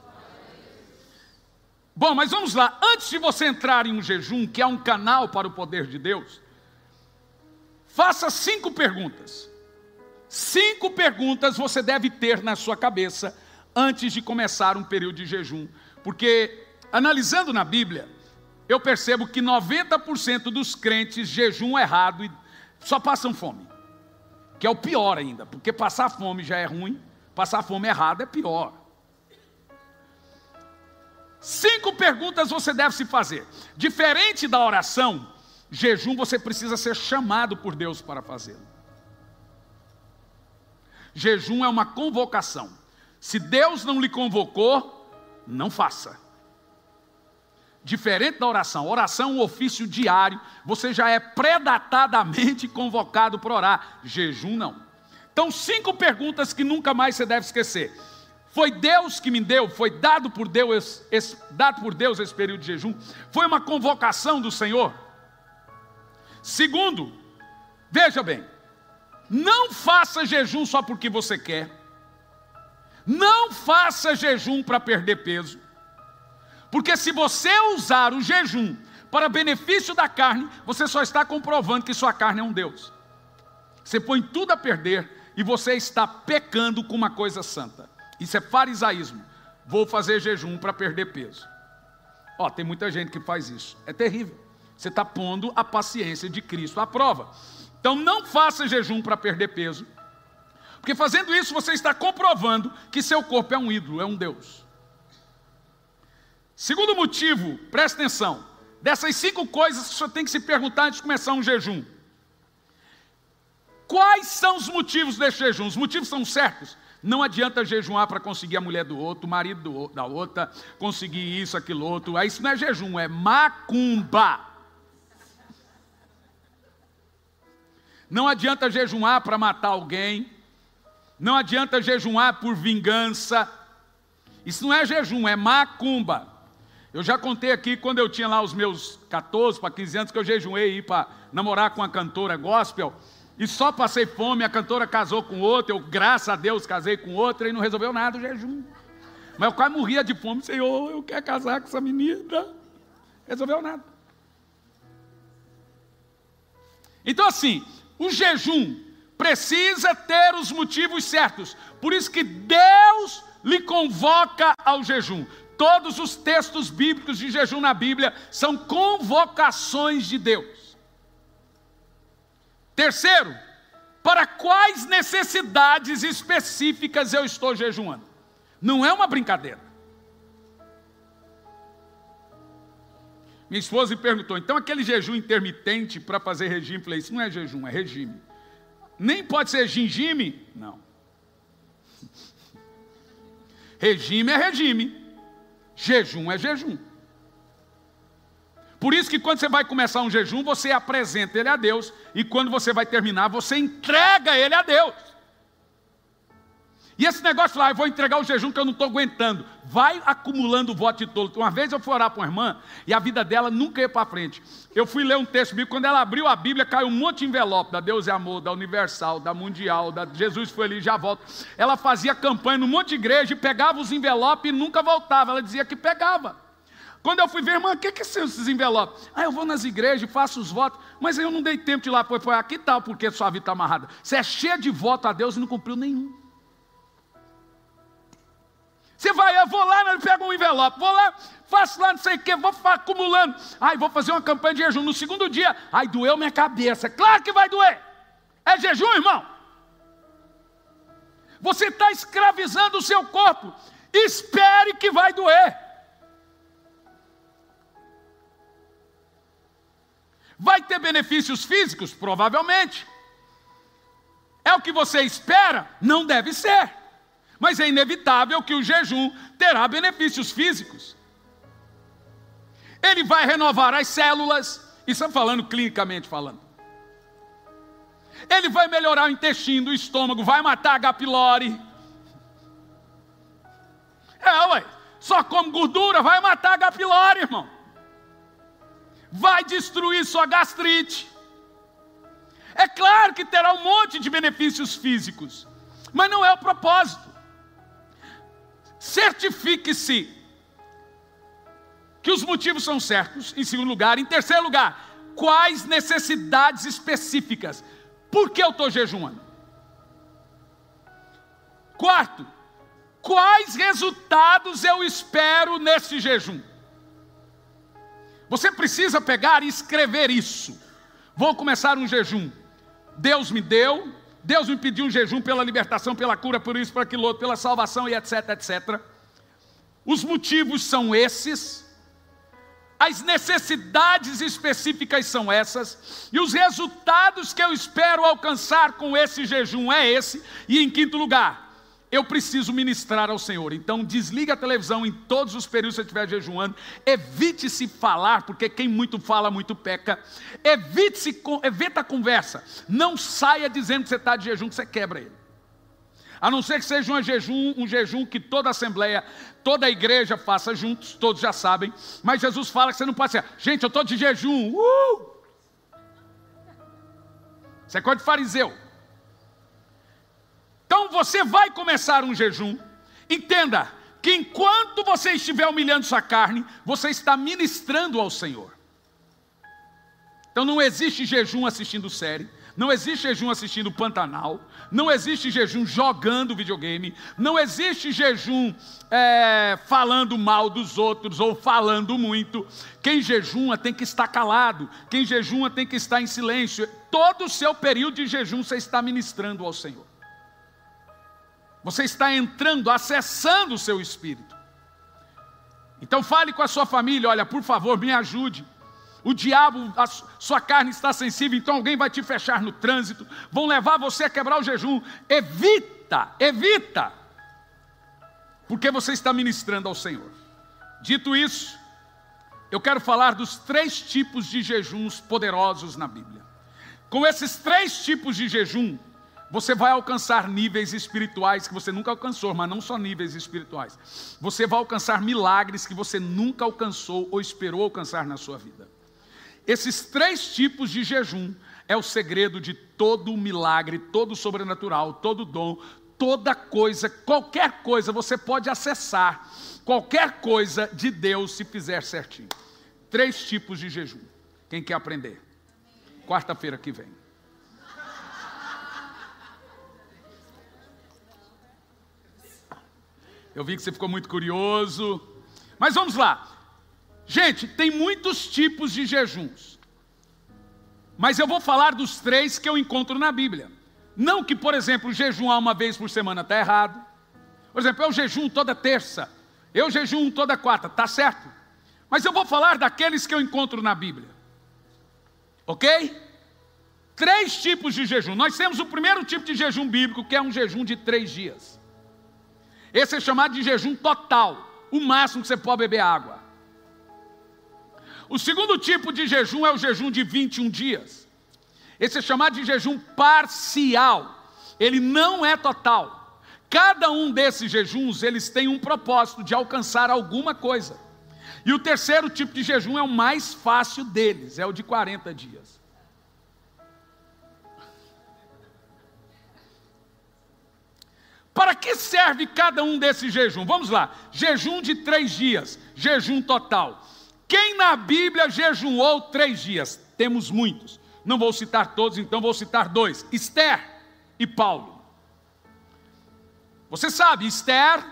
Bom, mas vamos lá. Antes de você entrar em um jejum, que é um canal para o poder de Deus, faça 5 perguntas. 5 perguntas você deve ter na sua cabeça antes de começar um período de jejum. Porque, analisando na Bíblia, eu percebo que 90% dos crentes jejum errado e só passam fome. Que é o pior ainda, porque passar fome já é ruim, passar fome errado é pior. 5 perguntas você deve se fazer. Diferente da oração, jejum você precisa ser chamado por Deus para fazê-lo. Jejum é uma convocação. Se Deus não lhe convocou, não faça. Diferente da oração. Oração é um ofício diário. Você já é predatadamente convocado para orar. Jejum não. Então 5 perguntas que nunca mais você deve esquecer. Foi Deus que me deu? Foi dado por Deus esse período de jejum? Foi uma convocação do Senhor? Segundo, veja bem, não faça jejum só porque você quer. Não faça jejum para perder peso. Porque se você usar o jejum para benefício da carne, você só está comprovando que sua carne é um Deus. Você põe tudo a perder e você está pecando com uma coisa santa. Isso é farisaísmo. Vou fazer jejum para perder peso. Tem muita gente que faz isso. É terrível. Você está pondo a paciência de Cristo à prova. Então não faça jejum para perder peso. Porque fazendo isso você está comprovando que seu corpo é um ídolo, é um Deus. Segundo motivo, presta atenção. Dessas 5 coisas que você tem que se perguntar antes de começar um jejum. Quais são os motivos desse jejum? Os motivos são certos. Não adianta jejuar para conseguir a mulher do outro, o marido da outra, conseguir isso, aquilo, outro. Isso não é jejum, é macumba. Não adianta jejuar para matar alguém. Não adianta jejuar por vingança. Isso não é jejum, é macumba. Eu já contei aqui quando eu tinha lá os meus 14 para 15 anos que eu jejuei para namorar com uma cantora gospel. E só passei fome, a cantora casou com outra, eu, graças a Deus, casei com outra e não resolveu nada o jejum. Mas eu quase morria de fome. Senhor, eu quero casar com essa menina. Resolveu nada. Então assim, o jejum precisa ter os motivos certos. Por isso que Deus lhe convoca ao jejum. Todos os textos bíblicos de jejum na Bíblia são convocações de Deus. Terceiro, para quais necessidades específicas eu estou jejuando? Não é uma brincadeira. Minha esposa me perguntou, então aquele jejum intermitente para fazer regime? Eu falei, isso não é jejum, é regime. Nem pode ser gingime? Não. Regime é regime. Jejum é jejum. Por isso que quando você vai começar um jejum, você apresenta ele a Deus. E quando você vai terminar, você entrega ele a Deus. E esse negócio lá, eu vou entregar o jejum que eu não estou aguentando. Vai acumulando voto de tolo. Uma vez eu fui orar para uma irmã e a vida dela nunca ia para frente. Eu fui ler um texto bíblico, quando ela abriu a Bíblia, caiu um monte de envelope, da Deus é Amor, da Universal, da Mundial, da Jesus foi ali, já volta. Ela fazia campanha num monte de igreja e pegava os envelopes e nunca voltava. Ela dizia que pegava. Quando eu fui ver, irmã, o que são esses envelopes? Eu vou nas igrejas e faço os votos, mas eu não dei tempo de ir lá. Foi aqui tal, porque sua vida está amarrada. Você é cheia de voto a Deus e não cumpriu nenhum. Você vai, eu vou lá, eu pego um envelope, vou lá, faço lá não sei o que, vou acumulando. Vou fazer uma campanha de jejum. No segundo dia, doeu minha cabeça. Claro que vai doer. É jejum, irmão. Você está escravizando o seu corpo. Espere que vai doer. Vai ter benefícios físicos? Provavelmente. É o que você espera? Não deve ser. Mas é inevitável que o jejum terá benefícios físicos. Ele vai renovar as células, isso falando clinicamente falando. Ele vai melhorar o intestino, o estômago, vai matar a H. pylori. Só come gordura, vai matar a H. pylori, irmão. Vai destruir sua gastrite. É claro que terá um monte de benefícios físicos, mas não é o propósito. Certifique-se que os motivos são certos, em segundo lugar. Em terceiro lugar, quais necessidades específicas? Por que eu estou jejuando? Quarto, quais resultados eu espero nesse jejum? Você precisa pegar e escrever isso. Vou começar um jejum. Deus me deu, Deus me pediu um jejum pela libertação, pela cura, por isso, por aquilo outro, pela salvação e etc, etc. Os motivos são esses. As necessidades específicas são essas. E os resultados que eu espero alcançar com esse jejum é esse. E em quinto lugar, eu preciso ministrar ao Senhor. Então desliga a televisão em todos os períodos que você estiver jejuando. Evite se falar, porque quem muito fala, muito peca. Evita a conversa. Não saia dizendo que você está de jejum, que você quebra ele. A não ser que seja um jejum que toda a assembleia, toda a igreja faça juntos, todos já sabem. Mas Jesus fala que você não pode ser, gente, eu estou de jejum. Isso é coisa de fariseu. Então você vai começar um jejum. Entenda que enquanto você estiver humilhando sua carne, você está ministrando ao Senhor. Então não existe jejum assistindo série, não existe jejum assistindo Pantanal, não existe jejum jogando videogame, não existe jejum falando mal dos outros ou falando muito. Quem jejuma tem que estar calado, quem jejuma tem que estar em silêncio. Todo o seu período de jejum você está ministrando ao Senhor. Você está entrando, acessando o seu espírito. Então fale com a sua família, olha, por favor, me ajude. O diabo, a sua carne está sensível, então alguém vai te fechar no trânsito, vão levar você a quebrar o jejum. Evita, porque você está ministrando ao Senhor. Dito isso, eu quero falar dos 3 tipos de jejuns poderosos na Bíblia. Com esses 3 tipos de jejum, você vai alcançar níveis espirituais que você nunca alcançou, mas não só níveis espirituais. Você vai alcançar milagres que você nunca alcançou ou esperou alcançar na sua vida. Esses 3 tipos de jejum é o segredo de todo milagre, todo sobrenatural, todo dom, toda coisa, qualquer coisa você pode acessar, qualquer coisa de Deus se fizer certinho. 3 tipos de jejum. Quem quer aprender? Quarta-feira que vem. Eu vi que você ficou muito curioso. Mas vamos lá. Gente, tem muitos tipos de jejuns. Mas eu vou falar dos 3 que eu encontro na Bíblia. Não que, por exemplo, jejuar uma vez por semana está errado. Por exemplo, eu jejum toda terça. Eu jejum toda quarta. Está certo. Mas eu vou falar daqueles que eu encontro na Bíblia. Ok? 3 tipos de jejum. Nós temos o primeiro tipo de jejum bíblico, que é um jejum de 3 dias. Esse é chamado de jejum total, o máximo que você pode beber água. O segundo tipo de jejum é o jejum de 21 dias. Esse é chamado de jejum parcial, ele não é total. Cada um desses jejuns, eles têm um propósito de alcançar alguma coisa. E o terceiro tipo de jejum é o mais fácil deles, é o de 40 dias. Para que serve cada um desses jejuns? Vamos lá. Jejum de 3 dias. Jejum total. Quem na Bíblia jejuou 3 dias? Temos muitos. Não vou citar todos, então vou citar 2. Esther e Paulo. Você sabe, Esther,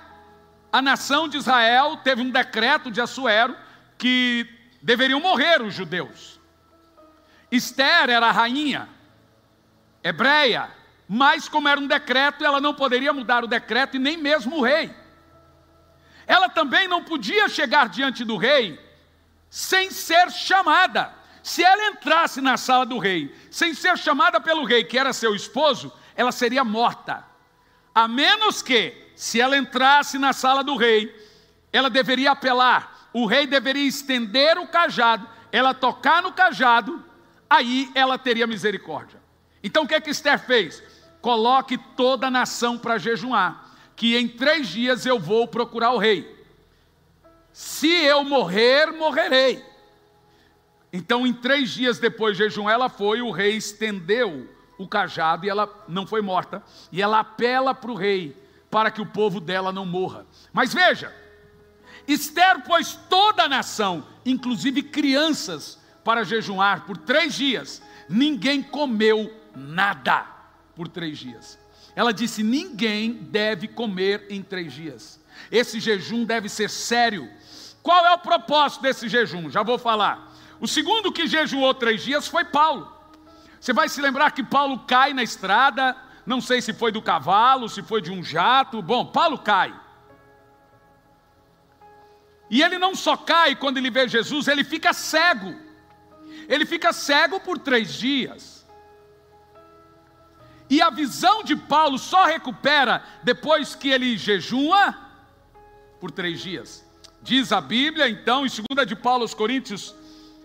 a nação de Israel teve um decreto de Assuero que deveriam morrer os judeus. Esther era a rainha hebreia. Mas como era um decreto, ela não poderia mudar o decreto e nem mesmo o rei. Ela também não podia chegar diante do rei sem ser chamada. Se ela entrasse na sala do rei sem ser chamada pelo rei, que era seu esposo, ela seria morta. A menos que, se ela entrasse na sala do rei, ela deveria apelar. O rei deveria estender o cajado, ela tocar no cajado, aí ela teria misericórdia. Então o que que Esther fez? Coloque toda a nação para jejuar, que em 3 dias eu vou procurar o rei. Se eu morrer, morrerei. Então em 3 dias depois de jejuar ela foi, o rei estendeu o cajado e ela não foi morta. E ela apela para o rei, para que o povo dela não morra. Mas veja, Esther pôs toda a nação, inclusive crianças, para jejuar por 3 dias. Ninguém comeu nada por 3 dias. Ela disse, ninguém deve comer em 3 dias. Esse jejum deve ser sério. Qual é o propósito desse jejum? Já vou falar. O segundo que jejuou 3 dias foi Paulo. Você vai se lembrar que Paulo cai na estrada, não sei se foi do cavalo, se foi de um jato. Bom, Paulo cai. E ele não só cai quando ele vê Jesus, ele fica cego. Ele fica cego por 3 dias. E a visão de Paulo só recupera depois que ele jejua por 3 dias. Diz a Bíblia, então, em 2 de Paulo aos Coríntios,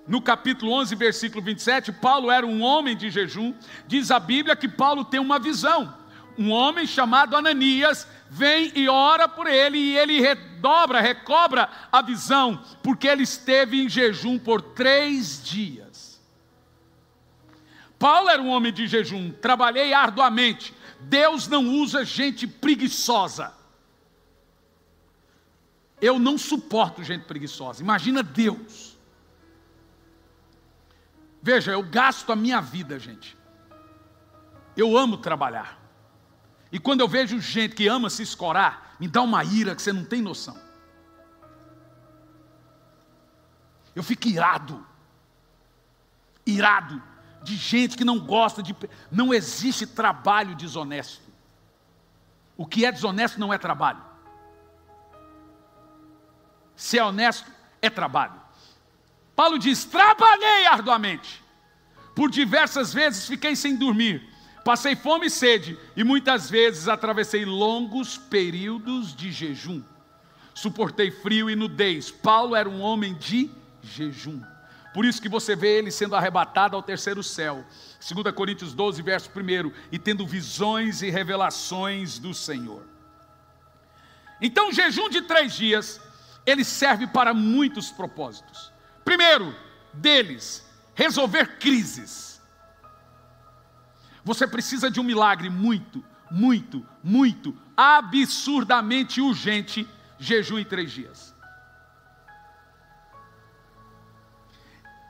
no capítulo 11, versículo 27, Paulo era um homem de jejum. Diz a Bíblia que Paulo tem uma visão. Um homem chamado Ananias vem e ora por ele, e ele recobra a visão, porque ele esteve em jejum por 3 dias. Paulo era um homem de jejum, trabalhei arduamente. Deus não usa gente preguiçosa. Eu não suporto gente preguiçosa, imagina Deus. Veja, eu gasto a minha vida, gente. Eu amo trabalhar. E quando eu vejo gente que ama se escorar, me dá uma ira que você não tem noção. Eu fico irado. Irado de gente que não gosta de... Não existe trabalho desonesto. O que é desonesto não é trabalho. Se é honesto, é trabalho. Paulo diz, trabalhei arduamente. Por diversas vezes fiquei sem dormir. Passei fome e sede, e muitas vezes atravessei longos períodos de jejum. Suportei frio e nudez. Paulo era um homem de jejum. Por isso que você vê ele sendo arrebatado ao 3º céu. 2 Coríntios 12, verso 1. E tendo visões e revelações do Senhor. Então o jejum de 3 dias, ele serve para muitos propósitos. Primeiro deles, resolver crises. Você precisa de um milagre muito, absurdamente urgente, jejum em 3 dias.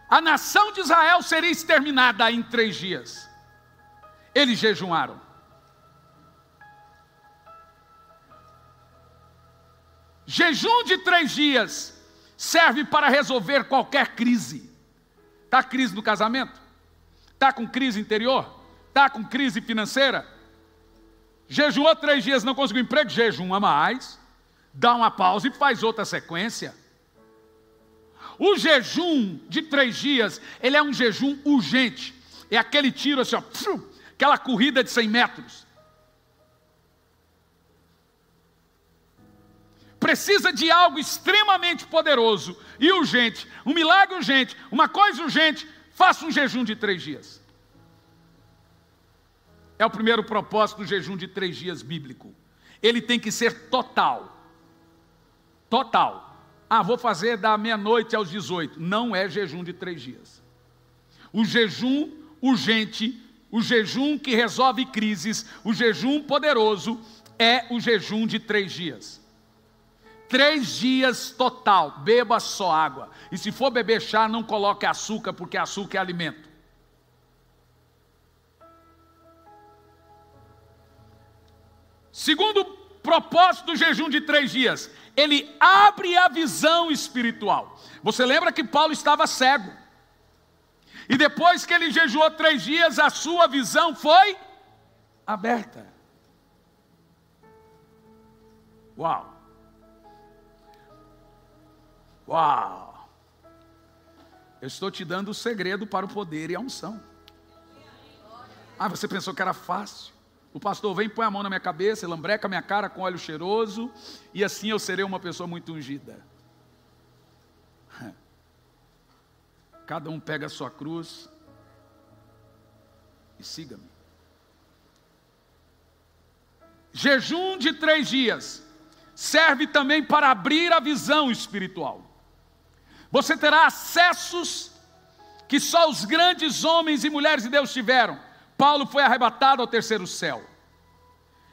A nação de Israel seria exterminada em 3 dias. Eles jejuaram. Jejum de 3 dias serve para resolver qualquer crise. Está crise no casamento? Está com crise interior? Está com crise financeira? Jejuou 3 dias, não conseguiu emprego? Jejuma mais, dá uma pausa e faz outra sequência. O jejum de 3 dias, ele é um jejum urgente. É aquele tiro assim, ó, aquela corrida de 100 metros. Precisa de algo extremamente poderoso e urgente, um milagre urgente, uma coisa urgente, faça um jejum de 3 dias. É o primeiro propósito do jejum de 3 dias bíblico. Ele tem que ser total. Total. Ah, vou fazer da meia-noite aos 18. Não é jejum de 3 dias. O jejum urgente, o jejum que resolve crises, o jejum poderoso é o jejum de 3 dias. 3 dias total, beba só água. E se for beber chá, não coloque açúcar, porque açúcar é alimento. Segundo propósito do jejum de 3 dias, ele abre a visão espiritual. Você lembra que Paulo estava cego? E depois que ele jejuou 3 dias, a sua visão foi aberta. Uau! Uau! Eu estou te dando o segredo para o poder e a unção. Ah, você pensou que era fácil? O pastor vem, põe a mão na minha cabeça, lambreca minha cara com óleo cheiroso, e assim eu serei uma pessoa muito ungida. Cada um pega a sua cruz e siga-me. Jejum de 3 dias serve também para abrir a visão espiritual. Você terá acessos que só os grandes homens e mulheres de Deus tiveram. Paulo foi arrebatado ao 3º céu.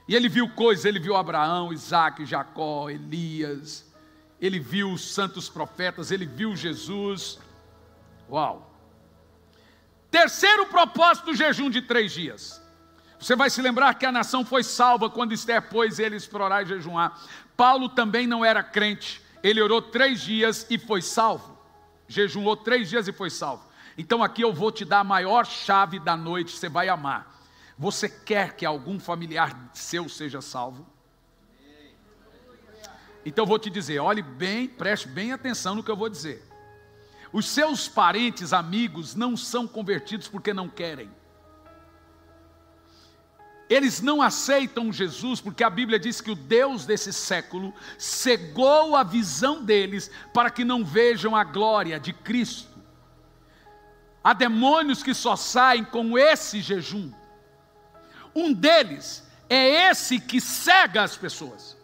E ele viu coisas, ele viu Abraão, Isaac, Jacó, Elias. Ele viu os santos profetas, ele viu Jesus. Uau! Terceiro propósito do jejum de 3 dias. Você vai se lembrar que a nação foi salva quando Esther pôs eles para orar e jejuar. Paulo também não era crente. Ele orou 3 dias e foi salvo. Jejuou 3 dias e foi salvo. Então aqui eu vou te dar a maior chave da noite, você vai amar. Você quer que algum familiar seu seja salvo? Então eu vou te dizer, olhe bem, preste bem atenção no que eu vou dizer. Os seus parentes, amigos, não são convertidos porque não querem. Eles não aceitam Jesus porque a Bíblia diz que o Deus desse século cegou a visão deles para que não vejam a glória de Cristo. Há demônios que só saem com esse jejum. Um deles é esse que cega as pessoas.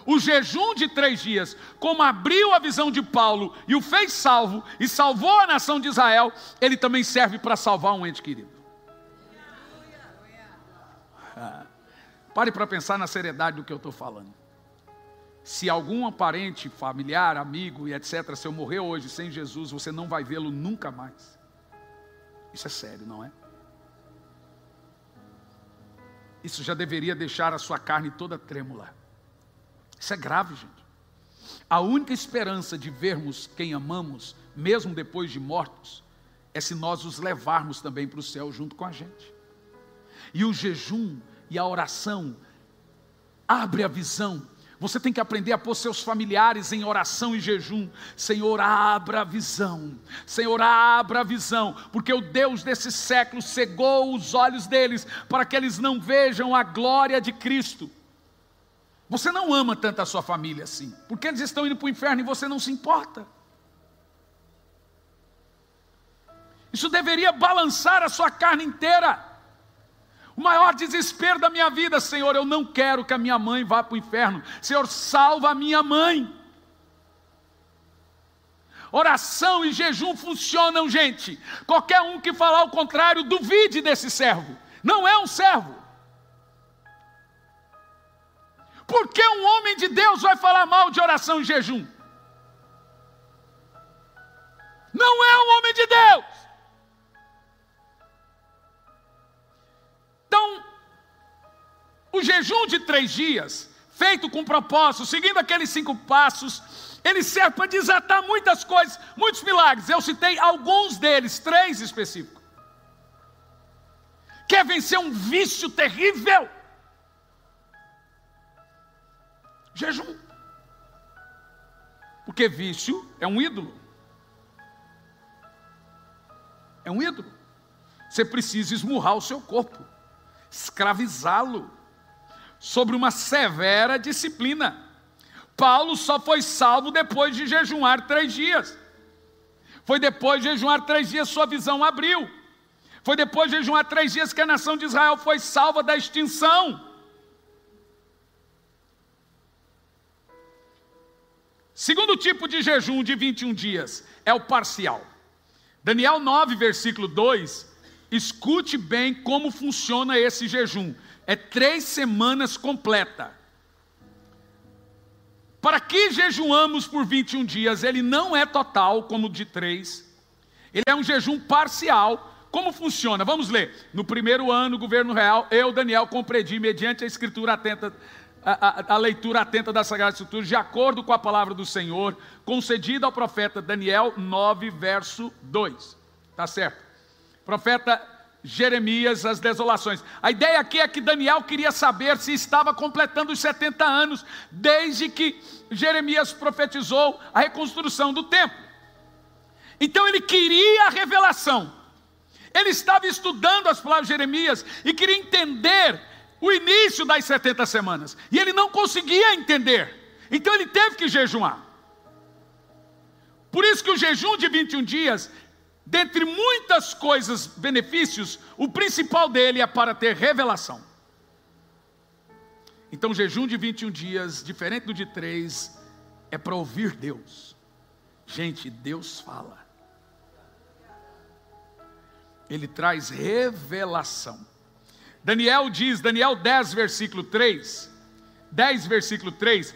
O jejum de 3 dias, como abriu a visão de Paulo e o fez salvo e salvou a nação de Israel, ele também serve para salvar um ente querido. Pare para pensar na seriedade do que eu estou falando. Se algum parente, familiar, amigo e etc., se eu morrer hoje sem Jesus, você não vai vê-lo nunca mais. Isso é sério, não é? Isso já deveria deixar a sua carne toda trêmula. Isso é grave, gente. A única esperança de vermos quem amamos, mesmo depois de mortos, é se nós os levarmos também para o céu junto com a gente. E o jejum e a oração abre a visão. Você tem que aprender a pôr seus familiares em oração e jejum. Senhor, abra a visão. Senhor, abra a visão. Porque o Deus desse século cegou os olhos deles para que eles não vejam a glória de Cristo. Você não ama tanto a sua família assim, porque eles estão indo para o inferno e você não se importa. Isso deveria balançar a sua carne inteira. O maior desespero da minha vida: Senhor, eu não quero que a minha mãe vá para o inferno. Senhor, salva a minha mãe. Oração e jejum funcionam, gente. Qualquer um que falar o contrário, duvide desse servo. Não é um servo. Por que um homem de Deus vai falar mal de oração e jejum? Não é um homem de Deus. Então, o jejum de 3 dias, feito com propósito, seguindo aqueles 5 passos, ele serve para desatar muitas coisas, muitos milagres. Eu citei alguns deles, 3 específicos. Quer vencer um vício terrível? Jejum. Porque vício é um ídolo. É um ídolo. Você precisa esmurrar o seu corpo, escravizá-lo, sobre uma severa disciplina. Paulo só foi salvo depois de jejuar 3 dias. Foi depois de jejuar 3 dias sua visão abriu. Foi depois de jejuar 3 dias que a nação de Israel foi salva da extinção. Segundo tipo de jejum de 21 dias é o parcial. Daniel 9, versículo 2, escute bem como funciona esse jejum. É 3 semanas completa. Para que jejuamos por 21 dias? Ele não é total como o de 3. Ele é um jejum parcial. Como funciona? Vamos ler. No primeiro ano do governo real, eu, Daniel, compreendi, mediante a escritura atenta, a leitura atenta da Sagrada Escritura, de acordo com a palavra do Senhor, concedida ao profeta Daniel 9, verso 2. Está certo? Profeta Jeremias, as desolações. A ideia aqui é que Daniel queria saber se estava completando os 70 anos, desde que Jeremias profetizou a reconstrução do templo. Então ele queria a revelação. Ele estava estudando as palavras de Jeremias e queria entender o início das 70 semanas. E ele não conseguia entender. Então ele teve que jejuar. Por isso que o jejum de 21 dias, dentre muitas coisas, benefícios, o principal dele é para ter revelação. Então o jejum de 21 dias, diferente do de 3, é para ouvir Deus. Gente, Deus fala. Ele traz revelação. Daniel diz, Daniel 10, versículo 3, 10, versículo 3,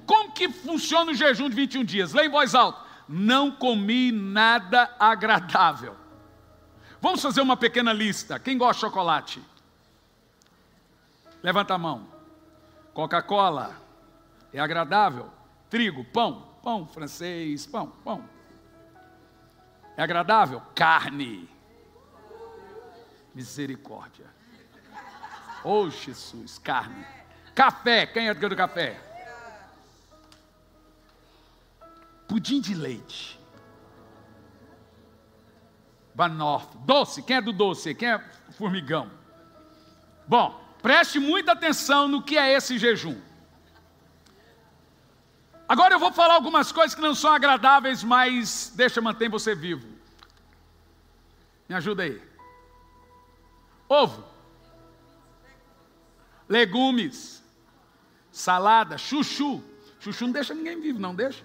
como que funciona o jejum de 21 dias? Leia em voz alta. Não comi nada agradável. Vamos fazer uma pequena lista. Quem gosta de chocolate? Levanta a mão. Coca-Cola é agradável. Trigo, pão francês, pão. É agradável? Carne. Misericórdia. Oh, Jesus, carne. Café, quem é do café? Pudim de leite. Banoffee. Doce, quem é do doce? Quem é formigão? Bom, preste muita atenção no que é esse jejum. Agora eu vou falar algumas coisas que não são agradáveis, mas manter você vivo. Me ajuda aí. Ovo, legumes, salada, chuchu. Chuchu não deixa ninguém vivo, não deixa?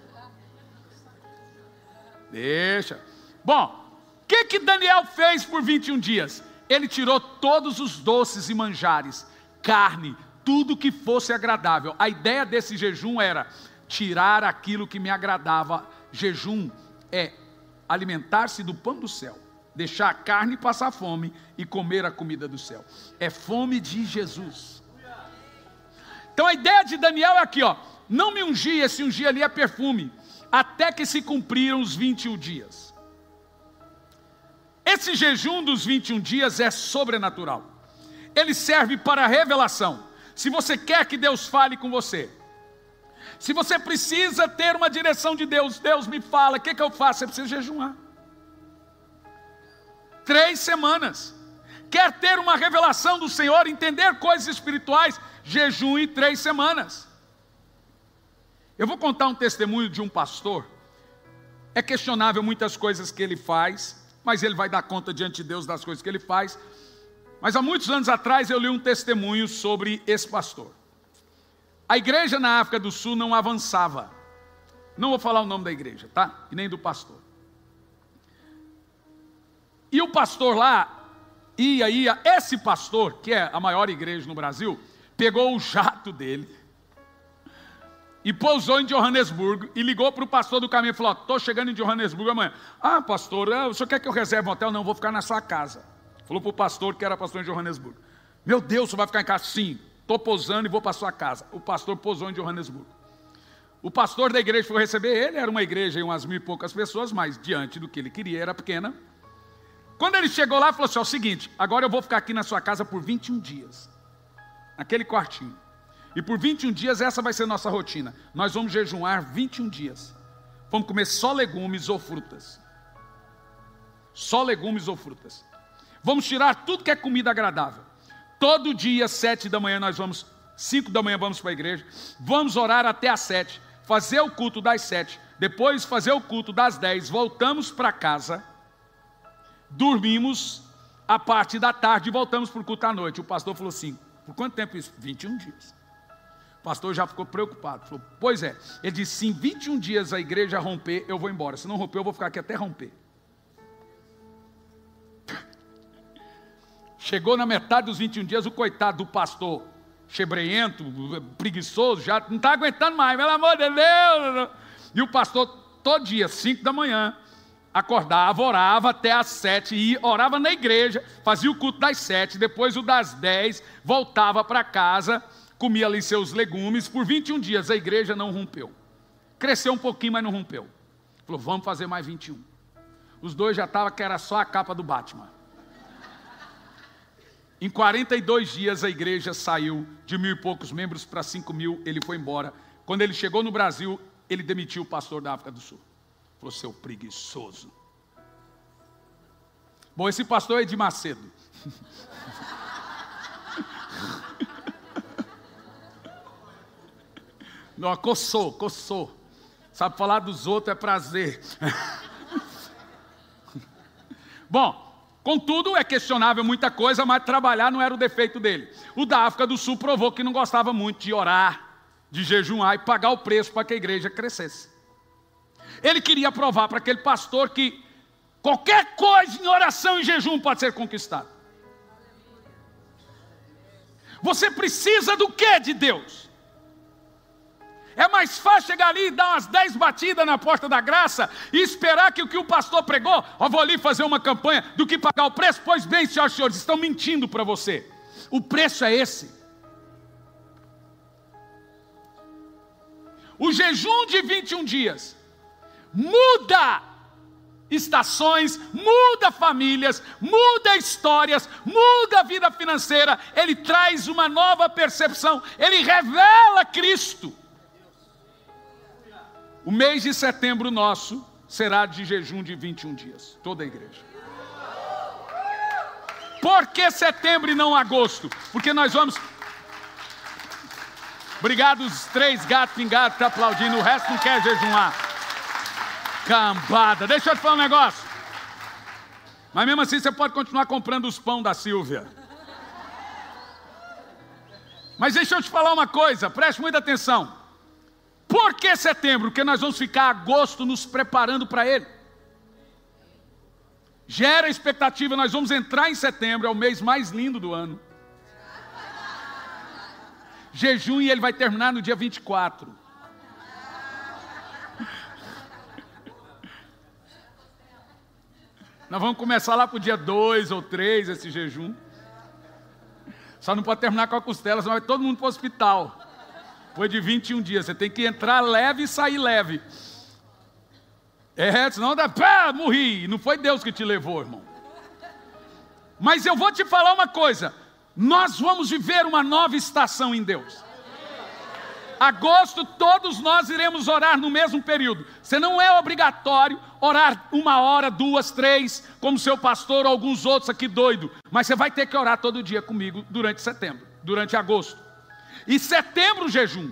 Deixa. Bom, o que Daniel fez por 21 dias? Ele tirou todos os doces e manjares, carne, tudo que fosse agradável. A ideia desse jejum era tirar aquilo que me agradava. Jejum é alimentar-se do pão do céu, deixar a carne passar fome e comer a comida do céu. É fome de Jesus. Então a ideia de Daniel é aqui, ó. Não me ungir, esse ungir ali é perfume, até que se cumpriram os 21 dias. Esse jejum dos 21 dias é sobrenatural. Ele serve para revelação. Se você quer que Deus fale com você, se você precisa ter uma direção de Deus, Deus me fala, o que eu faço? Você precisa jejuar. 3 semanas. Quer ter uma revelação do Senhor, entender coisas espirituais, jejue 3 semanas. Eu vou contar um testemunho de um pastor. É questionável muitas coisas que ele faz, mas ele vai dar conta diante de Deus das coisas que ele faz. Mas há muitos anos atrás eu li um testemunho sobre esse pastor. A igreja na África do Sul não avançava. Não vou falar o nome da igreja, tá? E nem do pastor. E o pastor lá, esse pastor, que é a maior igreja no Brasil, pegou o jato dele e pousou em Johannesburgo e ligou para o pastor do caminho e falou: estou chegando em Johannesburgo amanhã. Ah, pastor, o senhor quer que eu reserve um hotel? Não, vou ficar na sua casa. Falou para o pastor que era pastor em Johannesburgo. Meu Deus, você vai ficar em casa? Sim, estou pousando e vou para a sua casa. O pastor pousou em Johannesburgo. O pastor da igreja foi receber ele, era uma igreja de umas 1.000 e poucas pessoas, mas diante do que ele queria, era pequena. Quando ele chegou lá, ele falou assim: é o seguinte, agora eu vou ficar aqui na sua casa por 21 dias. Naquele quartinho. E por 21 dias essa vai ser nossa rotina. Nós vamos jejuar 21 dias. Vamos comer só legumes ou frutas. Só legumes ou frutas. Vamos tirar tudo que é comida agradável. Todo dia, 7 da manhã, 5 da manhã vamos para a igreja. Vamos orar até às 7. Fazer o culto das 7. Depois fazer o culto das 10. Voltamos para casa. Dormimos a parte da tarde e voltamos para o culto à noite. O pastor falou assim: por quanto tempo isso? 21 dias. O pastor já ficou preocupado. Falou: pois é. Ele disse: se em 21 dias a igreja romper, eu vou embora. Se não romper, eu vou ficar aqui até romper. Chegou na metade dos 21 dias, o coitado do pastor, chebreento, preguiçoso, já não está aguentando mais, pelo amor de Deus. E o pastor, todo dia, 5 da manhã, acordava, orava até às 7, e orava na igreja, fazia o culto das 7, depois o das 10, voltava para casa, comia ali seus legumes. Por 21 dias a igreja não rompeu. Cresceu um pouquinho, mas não rompeu. Falou: vamos fazer mais 21. Os dois já estavam que era só a capa do Batman. Em 42 dias a igreja saiu de 1.000 e poucos membros para 5.000, ele foi embora. Quando ele chegou no Brasil, ele demitiu o pastor da África do Sul. Falou: seu preguiçoso. Bom, esse pastor é de Macedo. Não, coçou. Sabe falar dos outros é prazer. Bom, contudo, é questionável muita coisa, mas trabalhar não era o defeito dele. O da África do Sul provou que não gostava muito de orar, de jejuar e pagar o preço para que a igreja crescesse. Ele queria provar para aquele pastor que qualquer coisa em oração e jejum pode ser conquistado. Você precisa do que de Deus? É mais fácil chegar ali e dar umas 10 batidas na porta da graça e esperar que o que o pastor pregou, eu vou ali fazer uma campanha, do que pagar o preço? Pois bem, senhoras e senhores, estão mentindo para você. O preço é esse. O jejum de 21 dias muda estações, muda famílias, muda histórias, muda a vida financeira. Ele traz uma nova percepção, ele revela Cristo. O mês de setembro nosso será de jejum de 21 dias. Toda a igreja. Por que setembro e não agosto? Porque nós vamos... Obrigado os 3 gatos pingados que estão aplaudindo, o resto não quer jejuar. Cambada. Deixa eu te falar um negócio. Mas mesmo assim você pode continuar comprando os pão da Silvia. Mas deixa eu te falar uma coisa, preste muita atenção. Por que setembro? Porque nós vamos ficar agosto nos preparando para ele. Gera expectativa, nós vamos entrar em setembro, é o mês mais lindo do ano. Jejum e ele vai terminar no dia 24. Nós vamos começar lá para o dia 2 ou 3 esse jejum. Só não pode terminar com a costela, senão vai todo mundo para o hospital. Depois de 21 dias, você tem que entrar leve e sair leve. Senão morri. Não foi Deus que te levou, irmão. Mas eu vou te falar uma coisa. Nós vamos viver uma nova estação em Deus. Agosto, todos nós iremos orar no mesmo período. Você não é obrigatório orar 1 hora, 2, 3, como seu pastor ou alguns outros aqui doido. Mas você vai ter que orar todo dia comigo durante setembro, durante agosto. E setembro, jejum.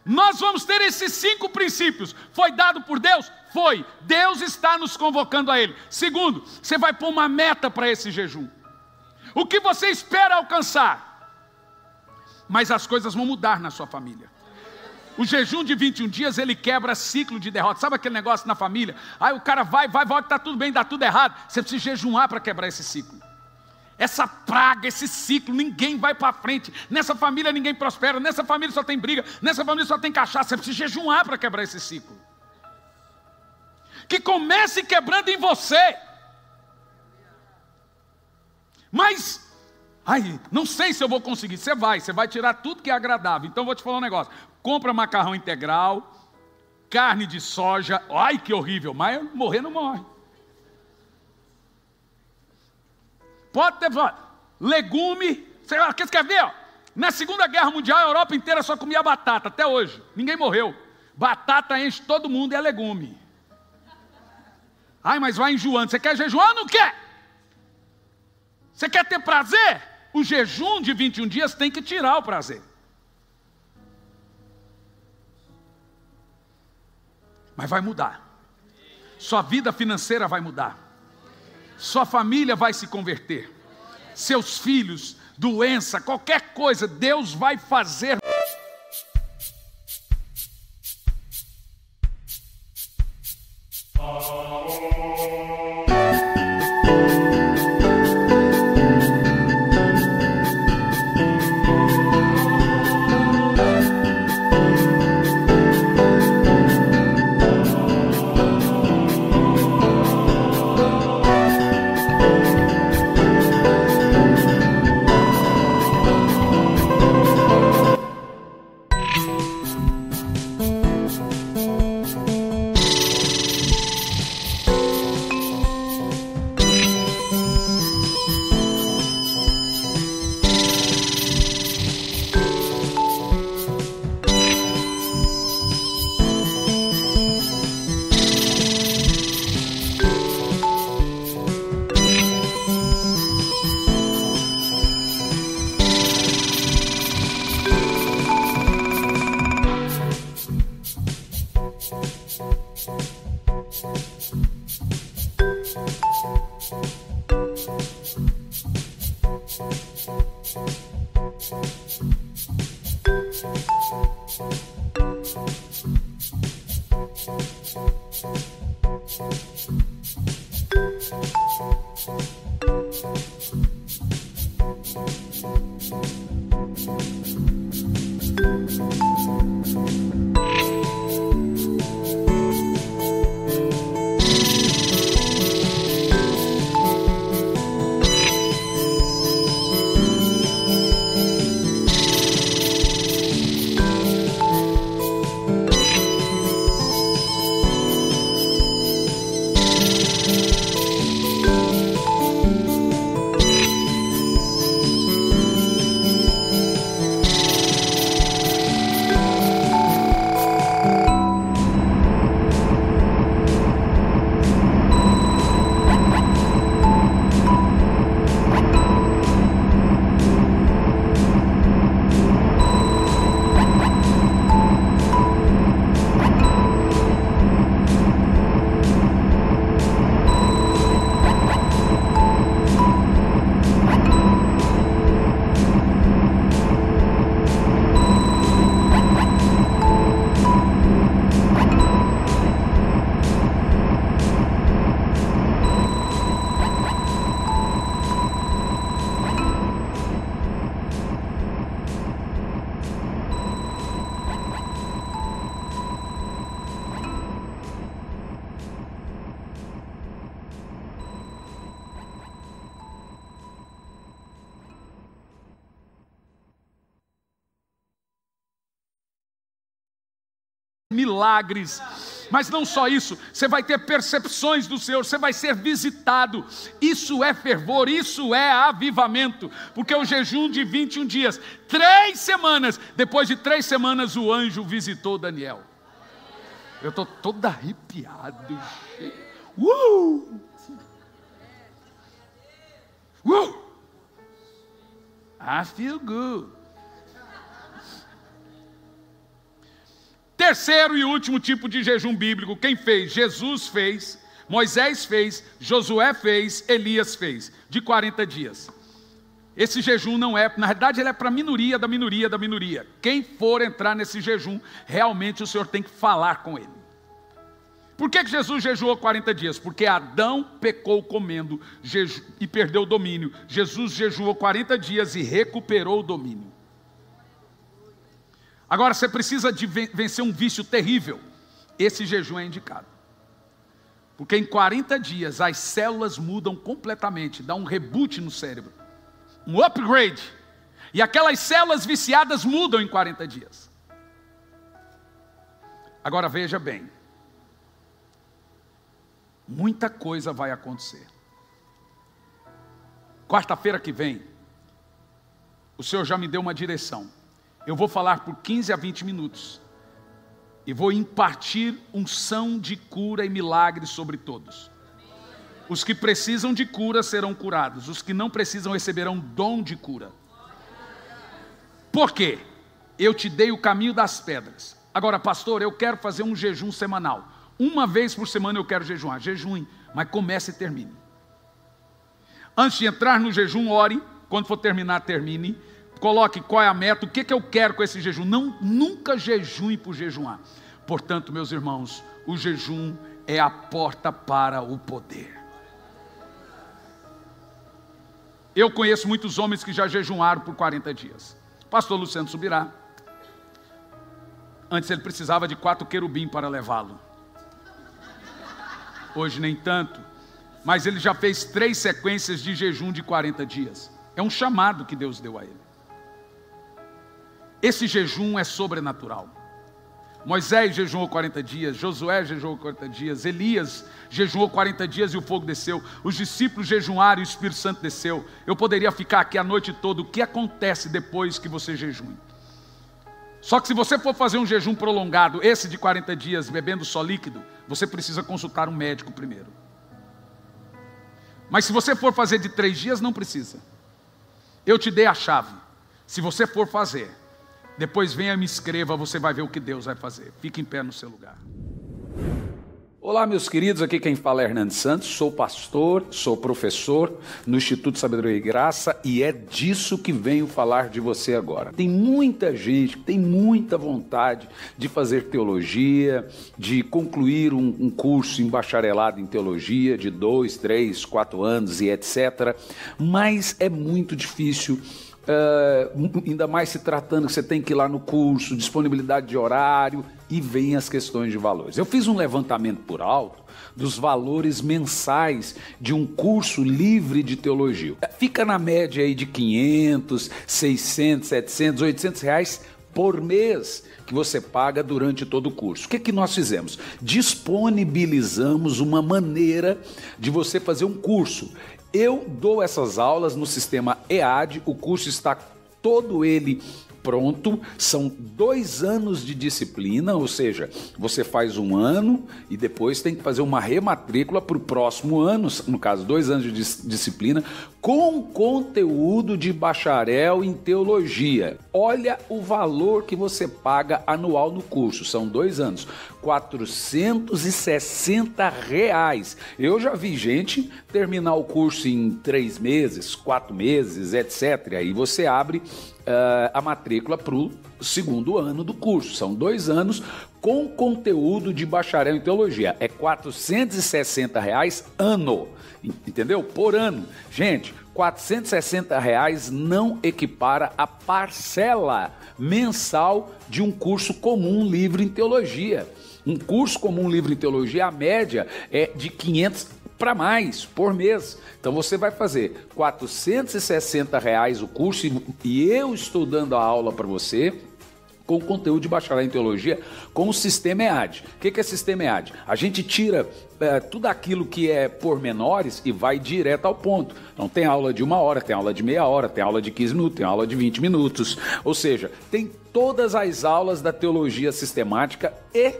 Nós vamos ter esses 5 princípios. Foi dado por Deus? Foi. Deus está nos convocando a Ele. Segundo, você vai pôr uma meta para esse jejum. O que você espera alcançar? Mas as coisas vão mudar na sua família. O jejum de 21 dias, ele quebra ciclo de derrota. Sabe aquele negócio na família? Aí o cara vai, está tudo bem, dá tudo errado. Você precisa jejuar para quebrar esse ciclo. Essa praga, esse ciclo, ninguém vai para frente. Nessa família ninguém prospera, nessa família só tem briga, nessa família só tem cachaça. Você precisa jejuar para quebrar esse ciclo. Que comece quebrando em você. Mas, não sei se eu vou conseguir. Você vai tirar tudo que é agradável. Então eu vou te falar um negócio. Compra macarrão integral, carne de soja. Ai, que horrível, mas morrer não morre. Pode ter legume. Você quer ver? Ó? Na Segunda Guerra Mundial, a Europa inteira só comia batata, até hoje. Ninguém morreu. Batata enche todo mundo e é legume. Ai, mas vai enjoando. Você quer jejuar ou não quer? Você quer ter prazer? O jejum de 21 dias tem que tirar o prazer. Mas vai mudar. Sua vida financeira vai mudar. Sua família vai se converter. Seus filhos, doença, qualquer coisa, Deus vai fazer. milagres. Mas não só isso, você vai ter percepções do Senhor, você vai ser visitado. Isso é fervor, isso é avivamento. Porque o jejum de 21 dias, 3 semanas, depois de 3 semanas o anjo visitou Daniel. Eu estou todo arrepiado. I feel good. Terceiro e último tipo de jejum bíblico, quem fez? Jesus fez, Moisés fez, Josué fez, Elias fez, de 40 dias. Esse jejum não é, na verdade ele é para a minoria da minoria da minoria. Quem for entrar nesse jejum, realmente o Senhor tem que falar com ele. Por que Jesus jejuou 40 dias? Porque Adão pecou comendo e perdeu o domínio. Jesus jejuou 40 dias e recuperou o domínio. Agora você precisa de vencer um vício terrível. Esse jejum é indicado. Porque em 40 dias as células mudam completamente, dá um reboot no cérebro, um upgrade. E aquelas células viciadas mudam em 40 dias. Agora veja bem. Muita coisa vai acontecer. Quarta-feira que vem, o Senhor já me deu uma direção. Eu vou falar por 15 a 20 minutos. E vou impartir unção de cura e milagres sobre todos. Os que precisam de cura serão curados. Os que não precisam receberão dom de cura. Por quê? Eu te dei o caminho das pedras. Agora, pastor, eu quero fazer um jejum semanal. Uma vez por semana eu quero jejuar. Jejum, mas comece e termine. Antes de entrar no jejum, ore. Quando for terminar, termine. Coloque qual é a meta, o que eu quero com esse jejum. Nunca jejue por jejuar. Portanto, meus irmãos, o jejum é a porta para o poder. Eu conheço muitos homens que já jejuaram por 40 dias. Pastor Luciano Subirá. Antes ele precisava de 4 querubim para levá-lo. Hoje nem tanto. Mas ele já fez 3 sequências de jejum de 40 dias. É um chamado que Deus deu a ele. Esse jejum é sobrenatural. Moisés jejuou 40 dias, Josué jejuou 40 dias, Elias jejuou 40 dias e o fogo desceu. Os discípulos jejuaram e o Espírito Santo desceu. Eu poderia ficar aqui a noite toda. O que acontece depois que você jejue? Só que se você for fazer um jejum prolongado, esse de 40 dias, bebendo só líquido, você precisa consultar um médico primeiro. Mas se você for fazer de 3 dias, não precisa. Eu te dei a chave. Se você for fazer, depois venha e me escreva, você vai ver o que Deus vai fazer. Fique em pé no seu lugar. Olá, meus queridos, aqui quem fala é Hernandes Santos, sou pastor, sou professor no Instituto Sabedoria e Graça e é disso que venho falar de você agora. Tem muita gente que tem muita vontade de fazer teologia, de concluir um curso em bacharelado em teologia de 2, 3, 4 anos e etc. Mas é muito difícil. Ainda mais se tratando que você tem que ir lá no curso, disponibilidade de horário e vem as questões de valores. Eu fiz um levantamento por alto dos valores mensais de um curso livre de teologia. Fica na média aí de 500, 600, 700, 800 reais por mês que você paga durante todo o curso. O que nós fizemos? Disponibilizamos uma maneira de você fazer um curso. Eu dou essas aulas no sistema EAD, o curso está todo ele pronto, são 2 anos de disciplina, ou seja, você faz 1 ano e depois tem que fazer uma rematrícula para o próximo ano, no caso 2 anos de disciplina, com conteúdo de bacharel em teologia. Olha o valor que você paga anual no curso, são 2 anos, R$460. Eu já vi gente terminar o curso em 3 meses, 4 meses, etc. Aí você abre a matrícula para o 2º ano do curso. São 2 anos com conteúdo de bacharel em teologia. É R$460 ano, entendeu? Por ano. Gente, R$460 não equipara a parcela mensal de um curso comum livre em teologia. Um curso comum livre em teologia, a média é de 500 para mais por mês. Então você vai fazer R$460 o curso e eu estou dando a aula para você com conteúdo de bacharel em teologia com o sistema EAD. O que é sistema EAD? A gente tira tudo aquilo que é pormenores e vai direto ao ponto. Então tem aula de 1 hora, tem aula de meia hora, tem aula de 15 minutos, tem aula de 20 minutos. Ou seja, tem todas as aulas da teologia sistemática e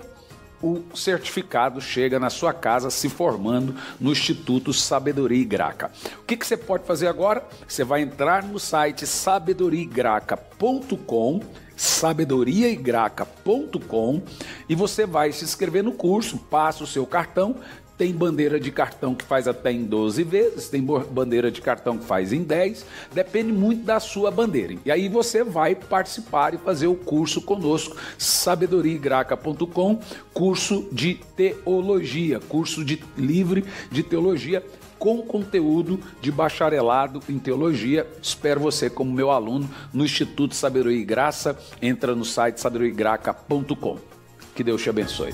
o certificado chega na sua casa se formando no Instituto Sabedoria e Graca. O que você pode fazer agora? Você vai entrar no site sabedoriaigraca.com, sabedoriaigraca.com, e você vai se inscrever no curso, passa o seu cartão. Tem bandeira de cartão que faz até em 12 vezes, tem bandeira de cartão que faz em 10, depende muito da sua bandeira. E aí você vai participar e fazer o curso conosco, sabedoriaigraca.com, curso de teologia, curso livre de teologia, com conteúdo de bacharelado em teologia. Espero você como meu aluno no Instituto Sabedoria e Graça. Entra no site sabedoriaigraca.com. Que Deus te abençoe.